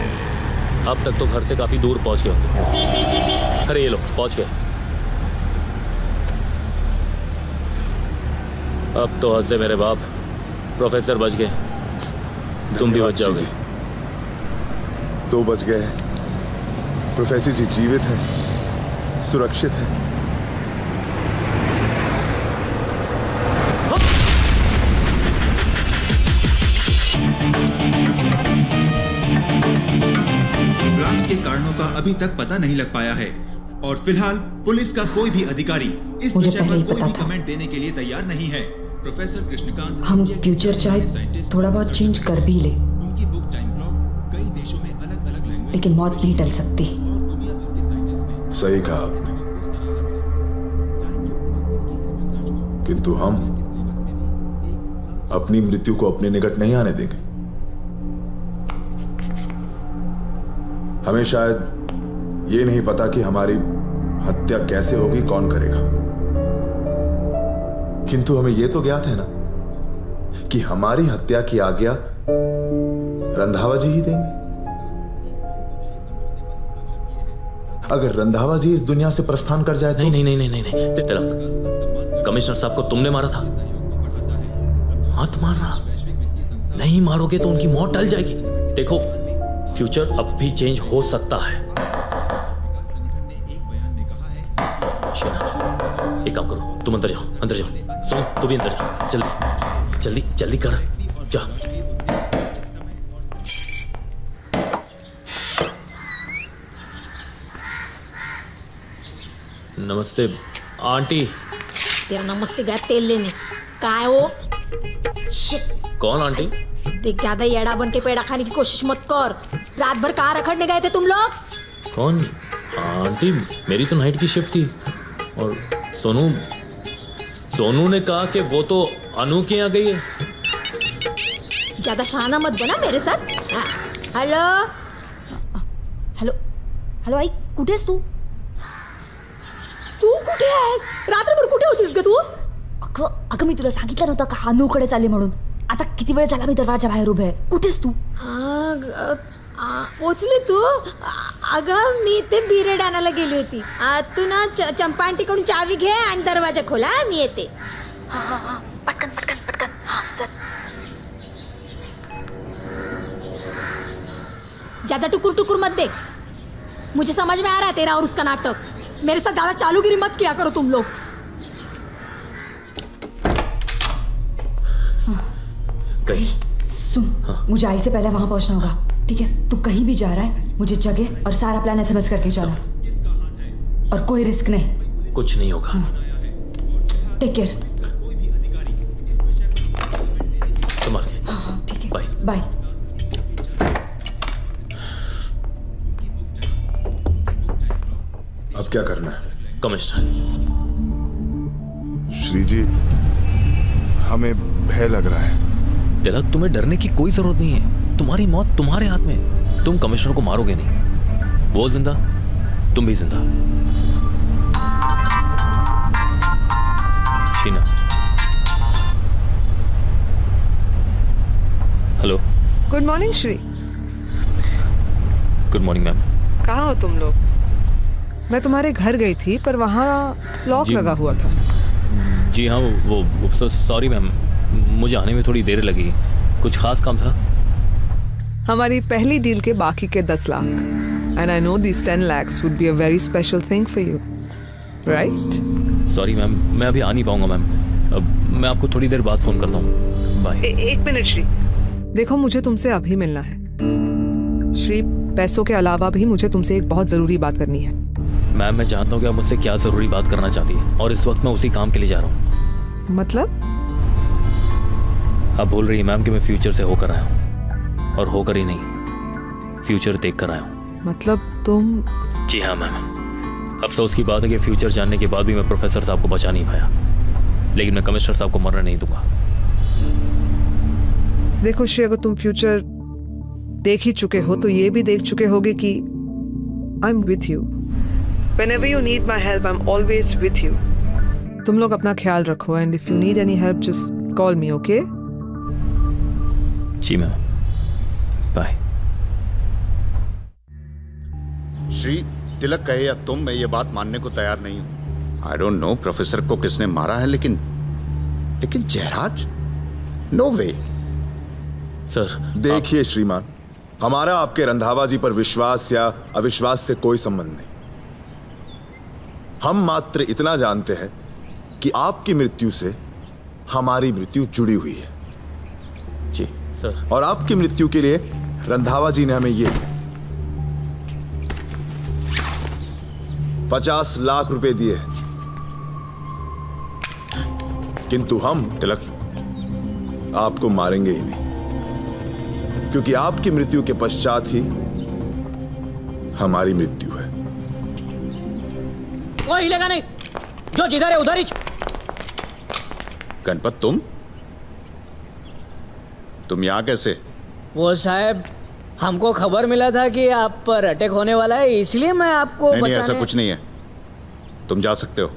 अब तक तो घर से काफी दूर पहुंच गए होंगे। अरे ये लो, पहुंच गए। अब तो हद से मेरे बाप, प्रोफेसर बच गए, तुम भी बच जाओगे। 2 बज गए, प्रोफेसर जी जीवित हैं, सुरक्षित है। ब्लास्ट के कारणों का अभी तक पता नहीं लग पाया है। और फिलहाल पुलिस का कोई भी अधिकारी इस मुझे विषय पहले पर ही कोई पता भी था। कमेंट देने के लिए तैयार नहीं है। प्रोफेसर कृष्णकांत हम फ्यूचर चाहे थोड़ा बहुत चेंज कर भी ले, उनकी बुक टाइम क्लॉक कई देशों में अलग-अलग लैंग्वेज लेकिन मौत नहीं टल सकती। सही कहा आपने, किंतु हम अपनी मृत्यु को अपने निकट नहीं आने देंगे। हमें शायद ये नहीं पता कि हमारी हत्या कैसे होगी, कौन करेगा, किंतु हमें यह तो ज्ञात है ना कि हमारी हत्या की आज्ञा रंधावा जी ही देंगे। अगर रंधावा जी इस दुनिया से प्रस्थान कर जाए तो नहीं नहीं नहीं नहीं नहीं तिलक, कमिश्नर साहब को तुमने मारा था, मत मारना। नहीं मारोगे तो उनकी मौत टल जाएगी। देखो फ्यूचर अब भी चेंज हो सकता है। शीना, एक काम करो, तुम अंदर जाओ, अंदर जाओ। सुनो, तू भी अंदर जा, जल्दी जल्दी जल्दी कर, जा। नमस्ते आंटी। तेरा नमस्ते गया तेल लेने काय हो। शिट, कौन आंटी? देख ज्यादा येड़ा बन के पेड़ा खाने की कोशिश मत कर। रात भर कहाँ रखड़ने गए थे तुम लोग? कौन आंटी? मेरी तो नाइट की शिफ्ट थी और सोनू ने कहा कि वो तो अनु के यहाँ गई है। ज्यादा शहाना मत बना मेरे साथ। हेलो हॅलो हॅलो आई, कुठेस तू? तू कुठे आहेस? रात्रभर कुठे होतीस ग तू? अगं मी तुला सांगितलं नव्हतं का अनुकडे चालले म्हणून? आता किती वेळ झाला मी दरवाजा बाहेर उभे आहे. कुठेस तू? पोचली तू? अगं मी ते बिरेड आणायला गेली होती. तू ना चंपा आंटीकडून चावी घे आणि दरवाजा खोला, मी येते. पटकन पटकन पटकन. चल. ज्यादा टुकुर टुकुर मत देख. मुझे समझ में आ रहा है तेरा और उसका नाटक. मेरे साथ ज्यादा चालूगिरी मत किया करो तुम लोग. कहीं सुन, मुझे आई से पहले वहां पहुंचना होगा, ठीक है? तू कहीं भी जा रहा है, मुझे जगह और सारा प्लान एसएमएस करके जाना, और कोई रिस्क नहीं. कुछ नहीं होगा. Take care. संभाल के. हाँ ठीक है. Bye bye. अब क्या करना है? कमिश्नर. श्री जी, हमें भय लग रहा है. तिलक, तुम्हें डरने की कोई जरूरत नहीं है. तुम्हारी मौत तुम्हारे हाथ में है. तुम कमिश्नर को मारोगे नहीं. वो जिंदा, तुम भी जिंदा. Sheena. Hello. Good morning Shri. Good morning ma'am. कहाँ हो तुम लोग? मैं तुम्हारे घर गई थी पर वहाँ लॉक लगा हुआ था. जी हाँ, वो सॉरी मैम, मुझे आने में थोड़ी देर लगी. कुछ खास काम था? हमारी पहली डील के बाकी के 10 lakh. And I know this 10 lakhs would be a very special thing for you, right? Sorry ma'am, मैं अभी आ नहीं पाऊंगा मैम. मैं आपको थोड़ी देर बाद फोन करता हूँ. बाय. एक मिनट श्री. देखो, मुझे तुमसे अभी मिलना है. श्री, पैसों के अलावा भी मुझे तुमसे एक बहुत जरूरी बात करनी है. मैम, मैं जानता हूँ कि आप मुझसे क्या जरूरी बात करना चाहती है, और इस वक्त मैं उसी काम के लिए जा रहा हूँ. मतलब? आप भूल रही है मैम कि मैं फ्यूचर से होकर आया हूँ, और होकर ही नहीं, फ्यूचर देख कर आया हूँ. मतलब तुम? जी हाँ मैम. अफसोस की बात है कि फ्यूचर जानने के बाद भी मैं प्रोफेसर साहब को बचा नहीं पाया, लेकिन मैं कमिश्नर साहब को मरने नहीं दूंगा. देखो श्री, अगर तुम फ्यूचर देख ही चुके हो तो ये भी देख चुके होगे कि I am with you. Whenever you need my help, I'm always with you. तुम लोग अपना ख्याल रखो, and if you need any help, just call me, okay? Ji ma'am. Bye. Shri, तिलक कहे या तुम, मैं ये बात मानने को तैयार नहीं हूं. आई डोंट नो प्रोफेसर को किसने मारा है, लेकिन जयराज, नो वे. सर देखिए श्रीमान, हमारा आपके रंधावा जी पर विश्वास या अविश्वास से कोई संबंध नहीं. हम मात्र इतना जानते हैं कि आपकी मृत्यु से हमारी मृत्यु जुड़ी हुई है. जी सर. और आपकी मृत्यु के लिए रंधावा जी ने हमें ये 50 लाख रुपए दिए, किंतु हम तिलक आपको मारेंगे ही नहीं, क्योंकि आपकी मृत्यु के पश्चात ही हमारी मृत्यु है। कोई हिलेगा नहीं, जो जिधर है उधर ही। गणपत तुम यहां कैसे? वो साहब, हमको खबर मिला था कि आप पर अटैक होने वाला है, इसलिए मैं आपको नहीं, बचाने... ऐसा कुछ नहीं है, तुम जा सकते हो।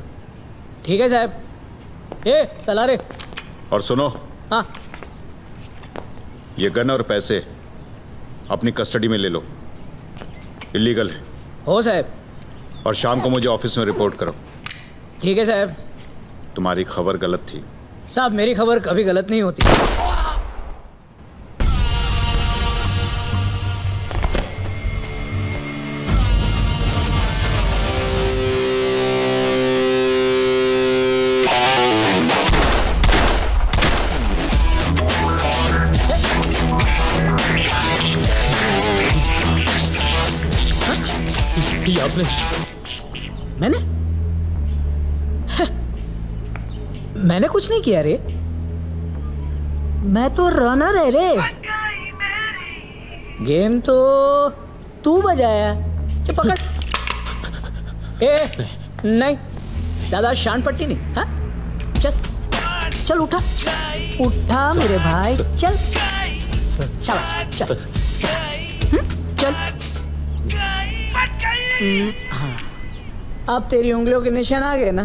ठीक है साहब। ए तलारे। और सुनो, हाँ, ये गन और पैसे अपनी कस्टडी में ले लो, इलीगल है। हो साहब। और शाम को मुझे ऑफिस में रिपोर्ट करो। ठीक है साहब। तुम्हारी खबर गलत थी। साहब, मेरी खबर कभी गलत नहीं होती। आपने मैंने मैंने कुछ नहीं किया रे, मैं तो रनर है रे। गेम तो तू बजाया। चल पकड़। नहीं, ज्यादा शान पट्टी नहीं। हाँ, चल चल, उठा उठा मेरे भाई, चल चल चल चल। हाँ, अब तेरी उंगलियों के निशान आ गए ना,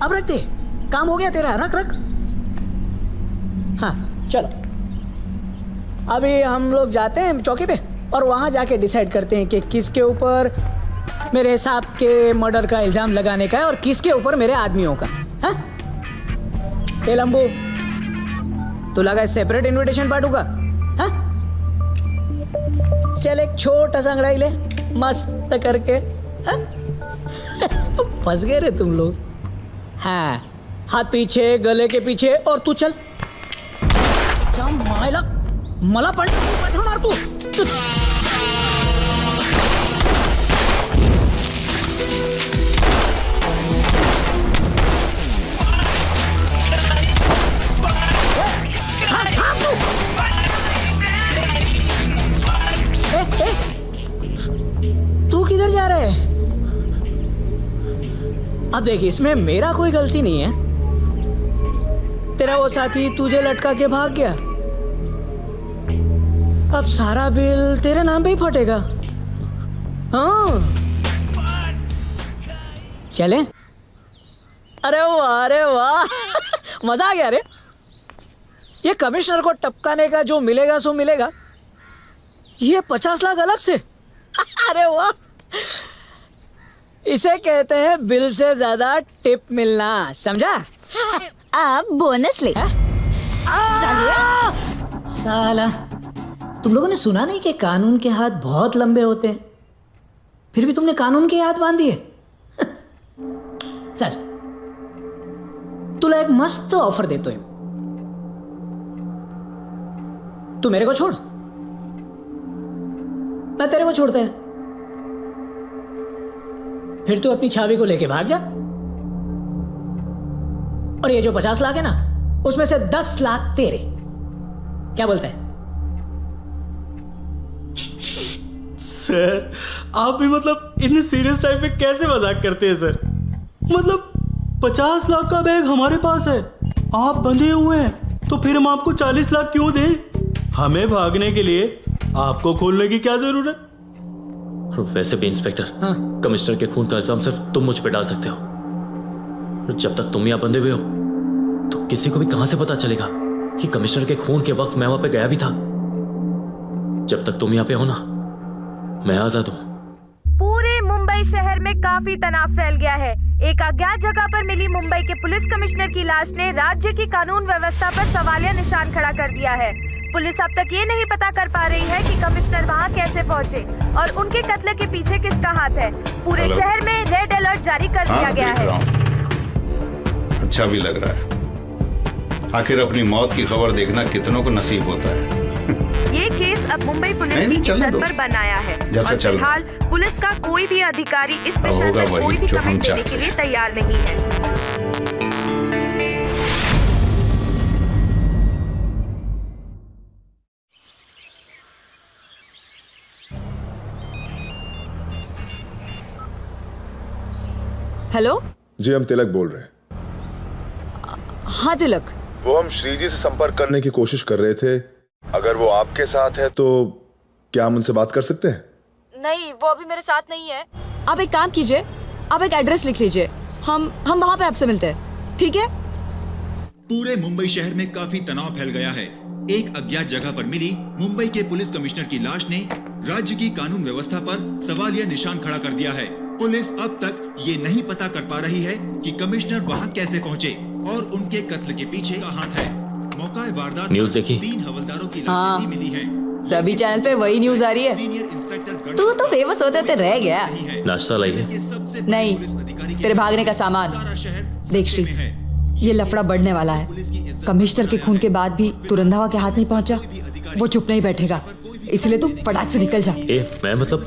अब रख दे, काम हो गया तेरा, रख रख। हाँ चलो, अभी हम लोग जाते हैं चौकी पे और वहां जाके डिसाइड करते हैं कि किसके ऊपर मेरे हिसाब के मर्डर का इल्जाम लगाने का है और किसके ऊपर मेरे आदमियों का। हाँ, ए लंबू, तू लगा सेपरेट इनविटेशन बांटूगा? हाँ, चल एक छोटा सा अंगड़ाई ले मस्त करके। हाँ? तो फंस गए रे तुम लोग। हाँ, हाथ पीछे, गले के पीछे, और तू चल। मला पलट मार तू। तू किधर जा रहा है? अब देख, इसमें मेरा कोई गलती नहीं है। तेरा वो साथी तुझे लटका के भाग गया, अब सारा बिल तेरे नाम पे ही फटेगा। हाँ, चले? अरे वाह, अरे वाह, मजा आ गया रे। ये कमिश्नर को टपकाने का जो मिलेगा सो मिलेगा, ये 50 लाख अलग से। अरे वाह, इसे कहते हैं बिल से ज्यादा टिप मिलना, समझा? आप बोनस ले। साला, तुम लोगों ने सुना नहीं कि कानून के हाथ बहुत लंबे होते हैं, फिर भी तुमने कानून के हाथ बांध दिए। चल, तुला एक मस्त ऑफर देता हूं, तू मेरे को छोड़, मैं तेरे को छोड़ता है, फिर तू अपनी छावी को लेके भाग जा, और ये जो 50 लाख है ना, उसमें से 10 लाख तेरे। क्या बोलता है? सर, आप भी मतलब इतने सीरियस टाइम पे कैसे मजाक करते हैं सर? मतलब 50 लाख का बैग हमारे पास है, आप बंधे हुए हैं, तो फिर हम आपको 40 लाख क्यों दें? हमें भागने के लिए आपको खोलने की क्या जरूरत? वैसे भी इंस्पेक्टर, कमिश्नर के खून का इल्जाम सिर्फ तुम मुझ पे डाल सकते हो। जब तक तुम यहाँ बंधे हुए हो तो किसी को भी कहां से पता चलेगा कि कमिश्नर के खून के वक्त मैं वहां पे गया भी था। जब तक तुम यहाँ पे हो ना, मैं आजाद हूँ। पूरे मुंबई शहर में काफी तनाव फैल गया है। एक अज्ञात जगह पर मिली मुंबई के पुलिस कमिश्नर की लाश ने राज्य की कानून व्यवस्था पर सवालिया निशान खड़ा कर दिया है। पुलिस अब तक ये नहीं पता कर पा रही है कि कमिश्नर वहां कैसे पहुंचे और उनके कत्ल के पीछे किसका हाथ है। पूरे शहर में रेड अलर्ट जारी कर दिया गया है। अच्छा भी लग रहा है, आखिर अपनी मौत की खबर देखना कितनों को नसीब होता है। ये केस केस अब मुंबई पुलिस नहीं, की चलने दो। सर पर बनाया है जैसा और चल रहा फिलहाल पुलिस का कोई भी अधिकारी इस अब विषय होगा में वही कोई भी जो हम कमेंट देने चाहते के लिए तैयार नहीं है। हेलो। जी हम तिलक बोल रहे हैं। हाँ तिलक। वो हम श्री जी से संपर्क करने की कोशिश कर रहे थे। अगर वो आपके साथ है तो क्या हम उनसे बात कर सकते हैं? नहीं, वो अभी मेरे साथ नहीं है। आप एक काम कीजिए, आप एक एड्रेस लिख लीजिए, हम वहाँ पे आपसे मिलते हैं, ठीक है? पूरे मुंबई शहर में काफी तनाव फैल गया है। एक अज्ञात जगह पर मिली मुंबई के पुलिस कमिश्नर की लाश ने राज्य की कानून व्यवस्था पर सवालिया निशान खड़ा कर दिया है। पुलिस अब तक ये नहीं पता कर पा रही है कि कमिश्नर वहां कैसे पहुंचे और उनके कत्ल के पीछे का हाथ है। मौका वारदात न्यूज़ देखी? 3 हवलदारों की हाँ। लाशें भी मिली है। सभी चैनल पे वही न्यूज आ रही है। तू तो फेमस होते थे रह गया। नाश्ता लाइए। नहीं, तेरे भागने का सामान देख श्री, ये लफड़ा बढ़ने वाला है। कमिश्नर के खून के बाद भी तू रंधावा के हाथ नहीं पहुंचा, वो चुप नहीं बैठेगा, इसलिए तू फटाक से निकल जा। मैं मतलब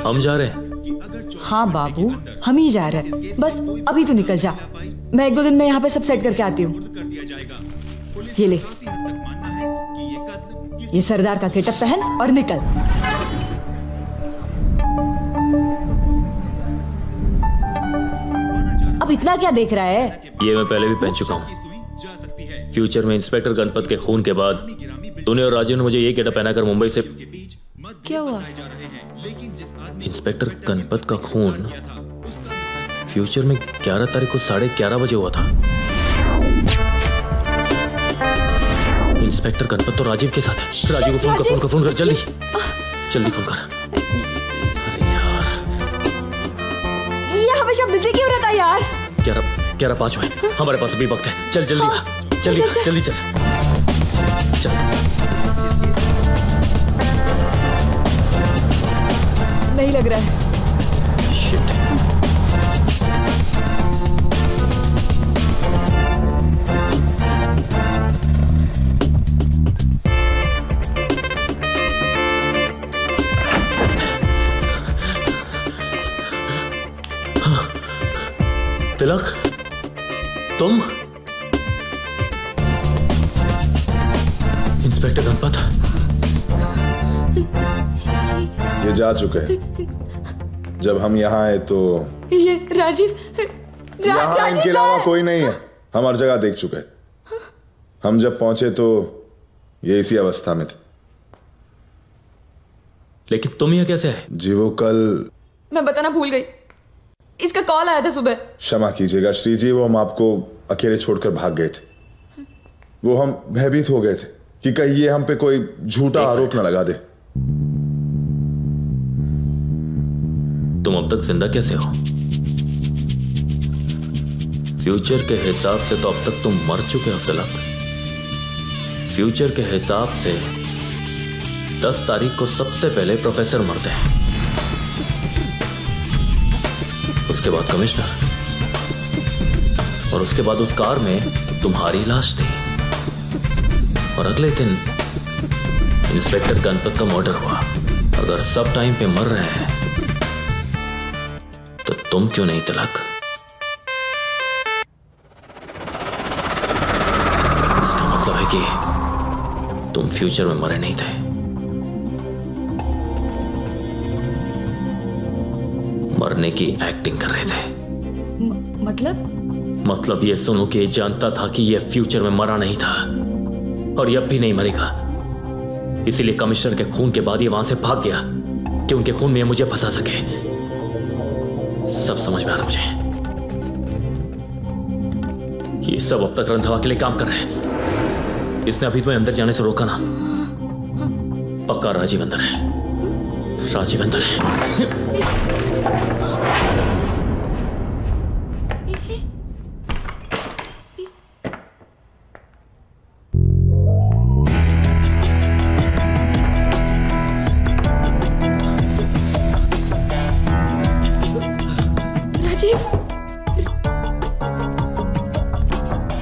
हम जा रहे हैं। हाँ बाबू, हम ही जा रहे हैं, बस अभी तू निकल जा। मैं 1-2 दिन में यहाँ पे सब सेट करके आती हूँ। ये ले, ये सरदार का गेटअप पहन और निकल। अब इतना क्या देख रहा है? ये मैं पहले भी पहन चुका हूँ। फ्यूचर में इंस्पेक्टर गणपत के खून के बाद तूने और राजीव ने मुझे ये गेटअप पहनाकर मुंबई से। क्या हुआ? इंस्पेक्टर गणपत का खून फ्यूचर में 11 तारीख को 11:30 बजे हुआ था। इंस्पेक्टर गणपत तो राजीव के साथ है। राजीव को फोन कर जल्दी जल्दी फोन कर। ये हमेशा बिजी क्यों रहता है यार? 11:05 हुए, हमारे पास अभी वक्त है। चल जल्दी जल्दी जल्दी चल चल। नहीं लग रहा है। शिट। तिलक, तुम? इंस्पेक्टर गणपत ये जा चुके हैं। जब हम यहाँ आए तो ये राजीव यहाँ इनके अलावा कोई नहीं है। हम हर जगह देख चुके हैं। हम जब पहुंचे तो ये इसी अवस्था में थे। लेकिन तुम यहाँ कैसे आए? जी वो कल मैं बताना भूल गई, इसका कॉल आया था सुबह। क्षमा कीजिएगा श्री जी, वो हम आपको अकेले छोड़कर भाग गए थे। वो हम भयभीत हो गए थे कि कहीं ये हम पे कोई झूठा आरोप न लगा दे। तुम अब तक जिंदा कैसे हो? फ्यूचर के हिसाब से तो अब तक तुम मर चुके हो तिलक। फ्यूचर के हिसाब से 10 तारीख को सबसे पहले प्रोफेसर मरते हैं, उसके बाद कमिश्नर, और उसके बाद उस कार में तुम्हारी लाश थी, और अगले दिन इंस्पेक्टर गणपत का मर्डर हुआ। अगर सब टाइम पे मर रहे हैं तो तुम क्यों नहीं तिलक? इसका मतलब है कि तुम फ्यूचर में मरे नहीं थे। मरने की एक्टिंग कर रहे थे। मतलब ये सुनो कि जानता था कि ये फ्यूचर में मरा नहीं था और ये अब भी नहीं मरेगा, इसीलिए कमिश्नर के खून के बाद ये वहां से भाग गया कि उनके खून में मुझे फंसा सके। सब समझ में आ रहा मुझे। ये सब अब तक रंधावा के लिए काम कर रहे हैं। इसने अभी तुम्हें अंदर जाने से रोका ना। पक्का राजीव अंदर है, राजीव अंदर है।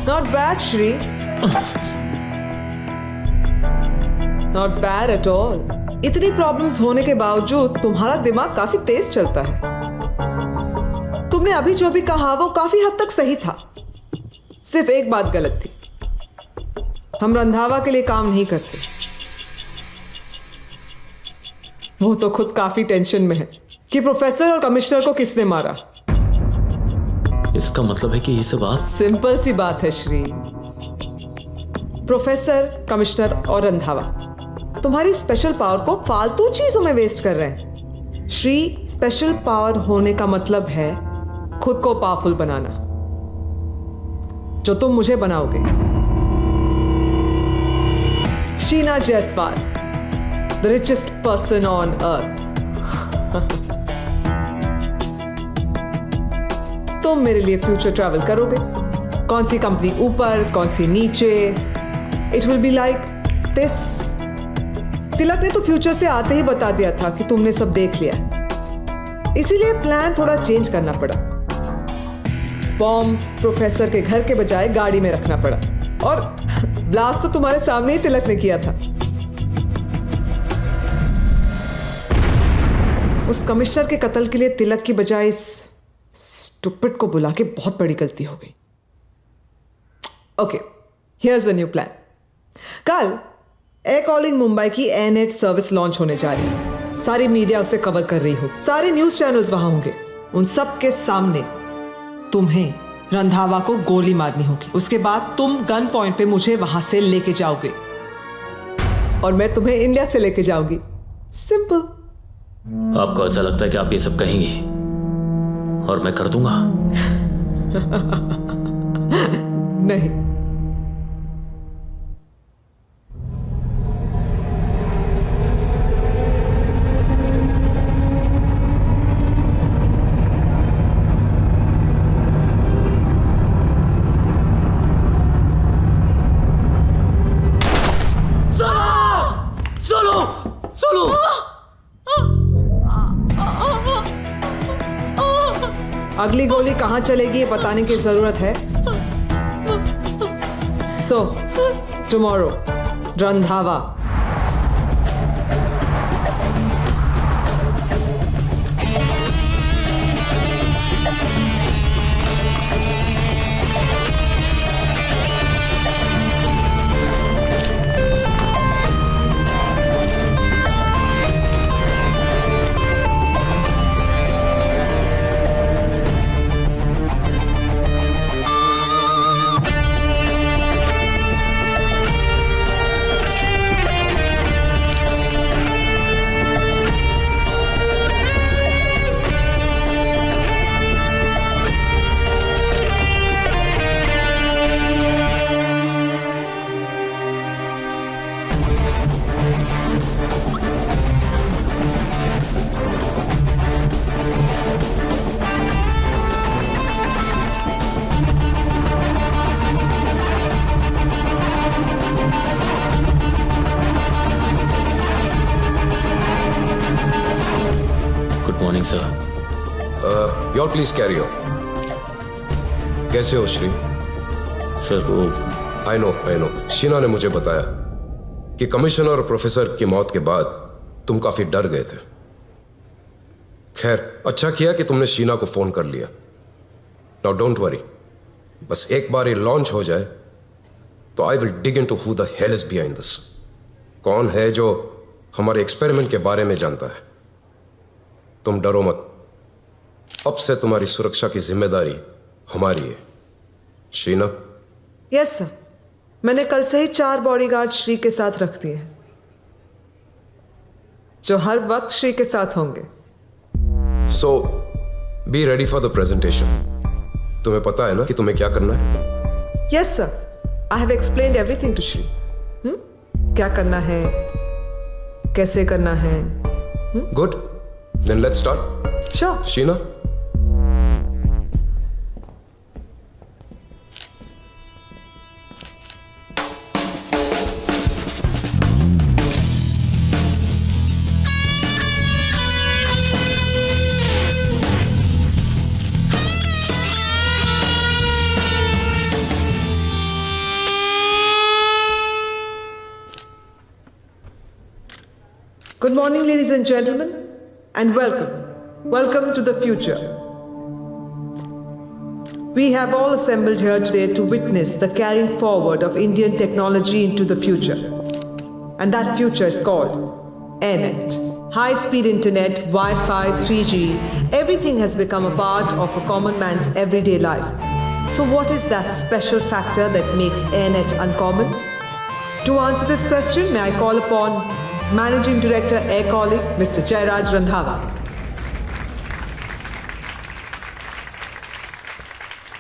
Not bad, Shri. Not bad at all. इतनी प्रॉब्लम्स होने के बावजूद तुम्हारा दिमाग काफी तेज चलता है। तुमने अभी जो भी कहा वो काफी हद तक सही था, सिर्फ एक बात गलत थी। हम रंधावा के लिए काम नहीं करते। वो तो खुद काफी टेंशन में है कि प्रोफेसर और कमिश्नर को किसने मारा। इसका मतलब है कि ये सब बात सिंपल सी बात है श्री। प्रोफेसर, कमिश्नर और रंधावा तुम्हारी स्पेशल पावर को फालतू चीजों में वेस्ट कर रहे हैं। श्री, स्पेशल पावर होने का मतलब है खुद को पावरफुल बनाना, जो तुम मुझे बनाओगे। Sheena Jaiswal, the richest person on earth. तुम मेरे लिए फ्यूचर ट्रैवल करोगे। कौन सी कंपनी ऊपर, कौन सी नीचे, it will be like this. Tilak ने तो फ्यूचर से आते ही बता दिया था कि तुमने सब देख लिया, इसीलिए प्लान थोड़ा चेंज करना पड़ा। बॉम्ब प्रोफेसर के घर के बजाय गाड़ी में रखना पड़ा, और ब्लास्ट तो तुम्हारे सामने ही तिलक ने किया था। उस कमिश्नर के कत्ल के लिए तिलक की बजाय इस स्टूपिड को बुला के बहुत बड़ी गलती हो गई। Okay, here's the new plan. कल एयर कॉलिंग मुंबई की एयरनेट सर्विस लॉन्च होने जा रही है। सारी मीडिया उसे कवर कर रही हो, सारे न्यूज चैनल्स वहां होंगे। उन सब के सामने तुम्हें रंधावा को गोली मारनी होगी। उसके बाद तुम गन पॉइंट पे मुझे वहां से लेके जाओगे और मैं तुम्हें इंडिया से लेके जाऊंगी। सिंपल। आपको ऐसा लगता है कि आप ये सब कहेंगी और मैं कर दूंगा? नहीं। अगली गोली कहां चलेगी ये बताने की जरूरत है। So tomorrow Randhawa. Your please carry on. कैसे हो श्री? सर वो आई नो शीना ने मुझे बताया कि कमिश्नर और प्रोफेसर की मौत के बाद तुम काफी डर गए थे। खैर, अच्छा किया कि तुमने शीना को फोन कर लिया। नाउ डोंट वरी, बस एक बार ये लॉन्च हो जाए तो I will dig into who the hell is behind this. कौन है जो हमारे एक्सपेरिमेंट के बारे में जानता है। तुम डरो मत, अब से तुम्हारी सुरक्षा की जिम्मेदारी हमारी है। शीना? यस सर, मैंने कल से ही 4 बॉडीगार्ड श्री के साथ रख दिए हैं, जो हर वक्त श्री के साथ होंगे। So be ready for the presentation. तुम्हें पता है ना कि तुम्हें क्या करना है? Yes sir, I have explained everything to Shri. क्या करना है, कैसे करना है। Good, then let's start. Sure. Sheena? Good morning, ladies and gentlemen, and welcome. Welcome to the future. We have all assembled here today to witness the carrying forward of Indian technology into the future. And that future is called AirNet. High-speed internet, Wi-Fi, 3G, everything has become a part of a common man's everyday life. So what is that special factor that makes AirNet uncommon? To answer this question, may I call upon Managing Director Aircalling, Mr. Jairaj Randhawa.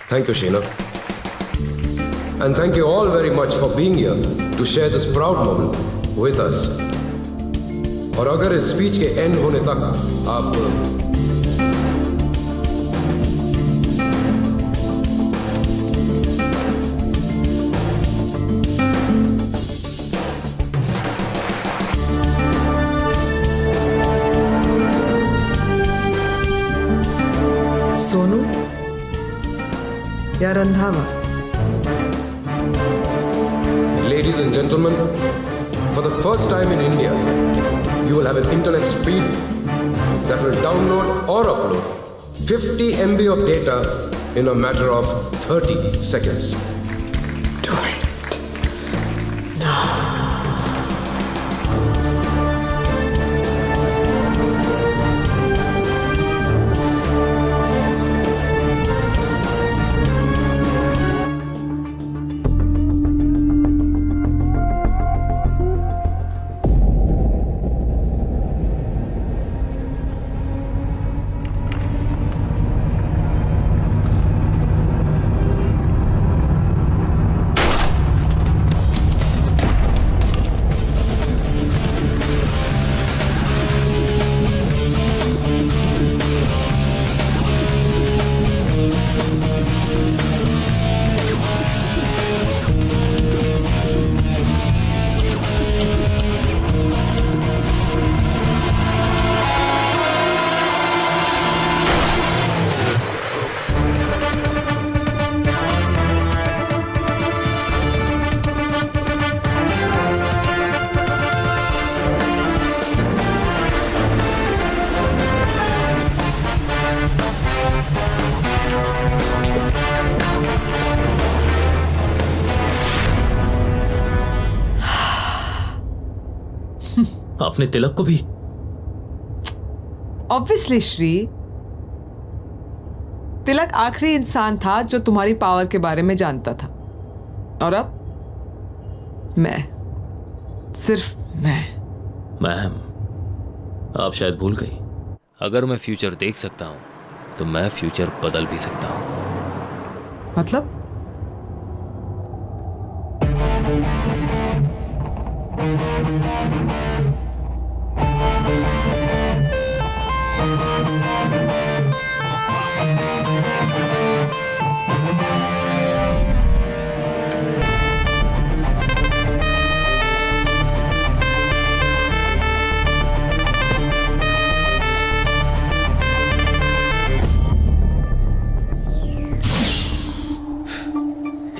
Thank you, Sheena. And thank you all very much for being here to share this proud moment with us. और अगर इस speech के and होने तक आप सोनू या Randhawa? Ladies and gentlemen, for the first time in India, you will have an internet speed that will download or upload 50 MB of data in a matter of 30 seconds. Do it. No. आपने तिलक को भी? Obviously, Shri, तिलक आखिरी इंसान था जो तुम्हारी power के बारे में जानता था। और अब मैं, सिर्फ मैं। मैम, आप शायद भूल गई, अगर मैं फ्यूचर देख सकता हूं तो मैं फ्यूचर बदल भी सकता हूं। मतलब?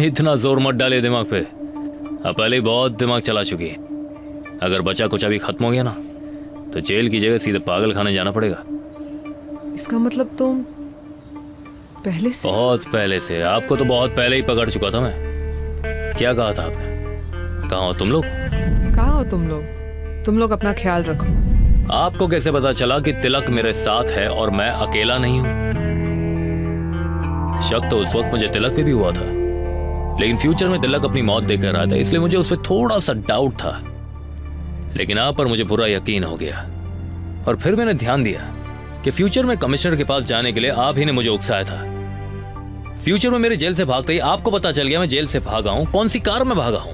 इतना जोर मत डाले दिमाग पे, अब पहले ही बहुत दिमाग चला चुकी है। अगर बचा कुछ अभी खत्म हो गया ना तो जेल की जगह सीधे पागल खाने जाना पड़ेगा। इसका मतलब तुम पहले से? बहुत पहले से। आपको तो बहुत पहले ही पकड़ चुका था मैं। क्या कहा था आपने? कहाँ हो तुम लोग? कहाँ हो तुम लोग? तुम लोग अपना ख्याल रखो। आपको कैसे पता चला कि तिलक मेरे साथ है और मैं अकेला नहीं हूं? शक तो उस वक्त मुझे तिलक पे भी हुआ था, लेकिन फ्यूचर में तिलक अपनी मौत देखकर आया था, इसलिए मुझे उस पर थोड़ा सा डाउट था। लेकिन आप पर मुझे पूरा यकीन हो गया। और फिर मैंने ध्यान दिया कि फ्यूचर में कमिश्नर के पास जाने के लिए आप ही ने मुझे उकसाया था। फ्यूचर में मेरे जेल से भागते ही आपको पता चल गया मैं जेल से भागा हूं, कौन सी कार में भागा हूं।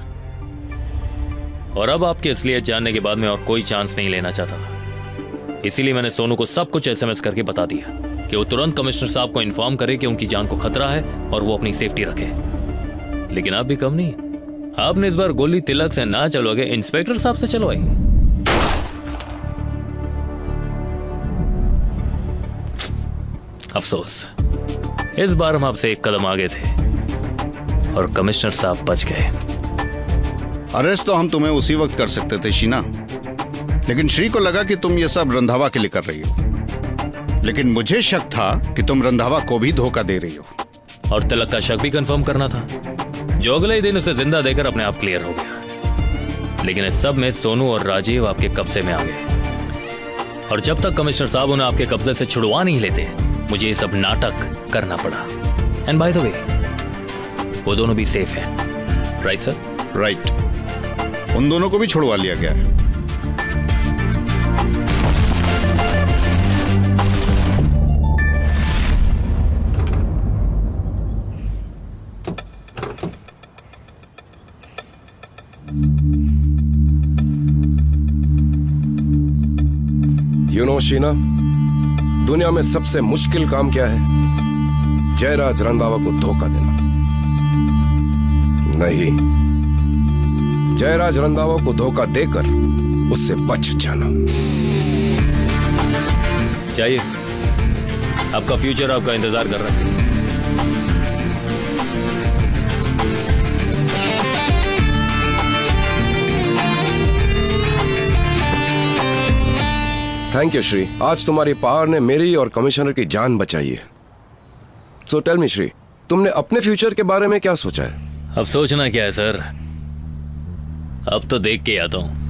और अब आपकी असलियत जानने के बाद मैं और कोई चांस नहीं लेना चाहता था, इसीलिए मैंने सोनू को सब कुछ SMS करके बता दिया कि वो तुरंत कमिश्नर साहब को इन्फॉर्म करे कि उनकी जान को खतरा है और वो अपनी सेफ्टी रखे। लेकिन आप भी कम नहीं, आपने इस बार गोली तिलक से ना चलवा के इंस्पेक्टर साहब से चलवाई। अफसोस, इस बार हम आपसे एक कदम आगे थे और कमिश्नर साहब बच गए। अरेस्ट तो हम तुम्हें उसी वक्त कर सकते थे शीना, लेकिन श्री को लगा कि तुम ये सब रंधावा के लिए कर रही हो, लेकिन मुझे शक था कि तुम रंधावा को भी धोखा दे रही हो। और तिलक का शक भी कंफर्म करना था, जो अगले ही दिन उसे जिंदा देकर अपने आप क्लियर हो गया। लेकिन इस सब में सोनू और राजीव आपके कब्जे में आ गए, और जब तक कमिश्नर साहब उन्हें आपके कब्जे से छुड़वा नहीं लेते, मुझे ये सब नाटक करना पड़ा। एंड बाय द वे, वो दोनों भी सेफ हैं, राइट सर? राइट, उन दोनों को भी छुड़वा लिया गया है। यू नो शीना, दुनिया में सबसे मुश्किल काम क्या है? जयराज रंधावा को धोखा देना। नहीं, जयराज रंधावा को धोखा देकर उससे बच जाना चाहिए। आपका फ्यूचर आपका इंतजार कर रहा है। थैंक यू श्री, आज तुम्हारी पावर ने मेरी और कमिश्नर की जान बचाई है। सो टेल मी श्री, तुमने अपने फ्यूचर के बारे में क्या सोचा है? अब सोचना क्या है सर, अब तो देख के आता हूं।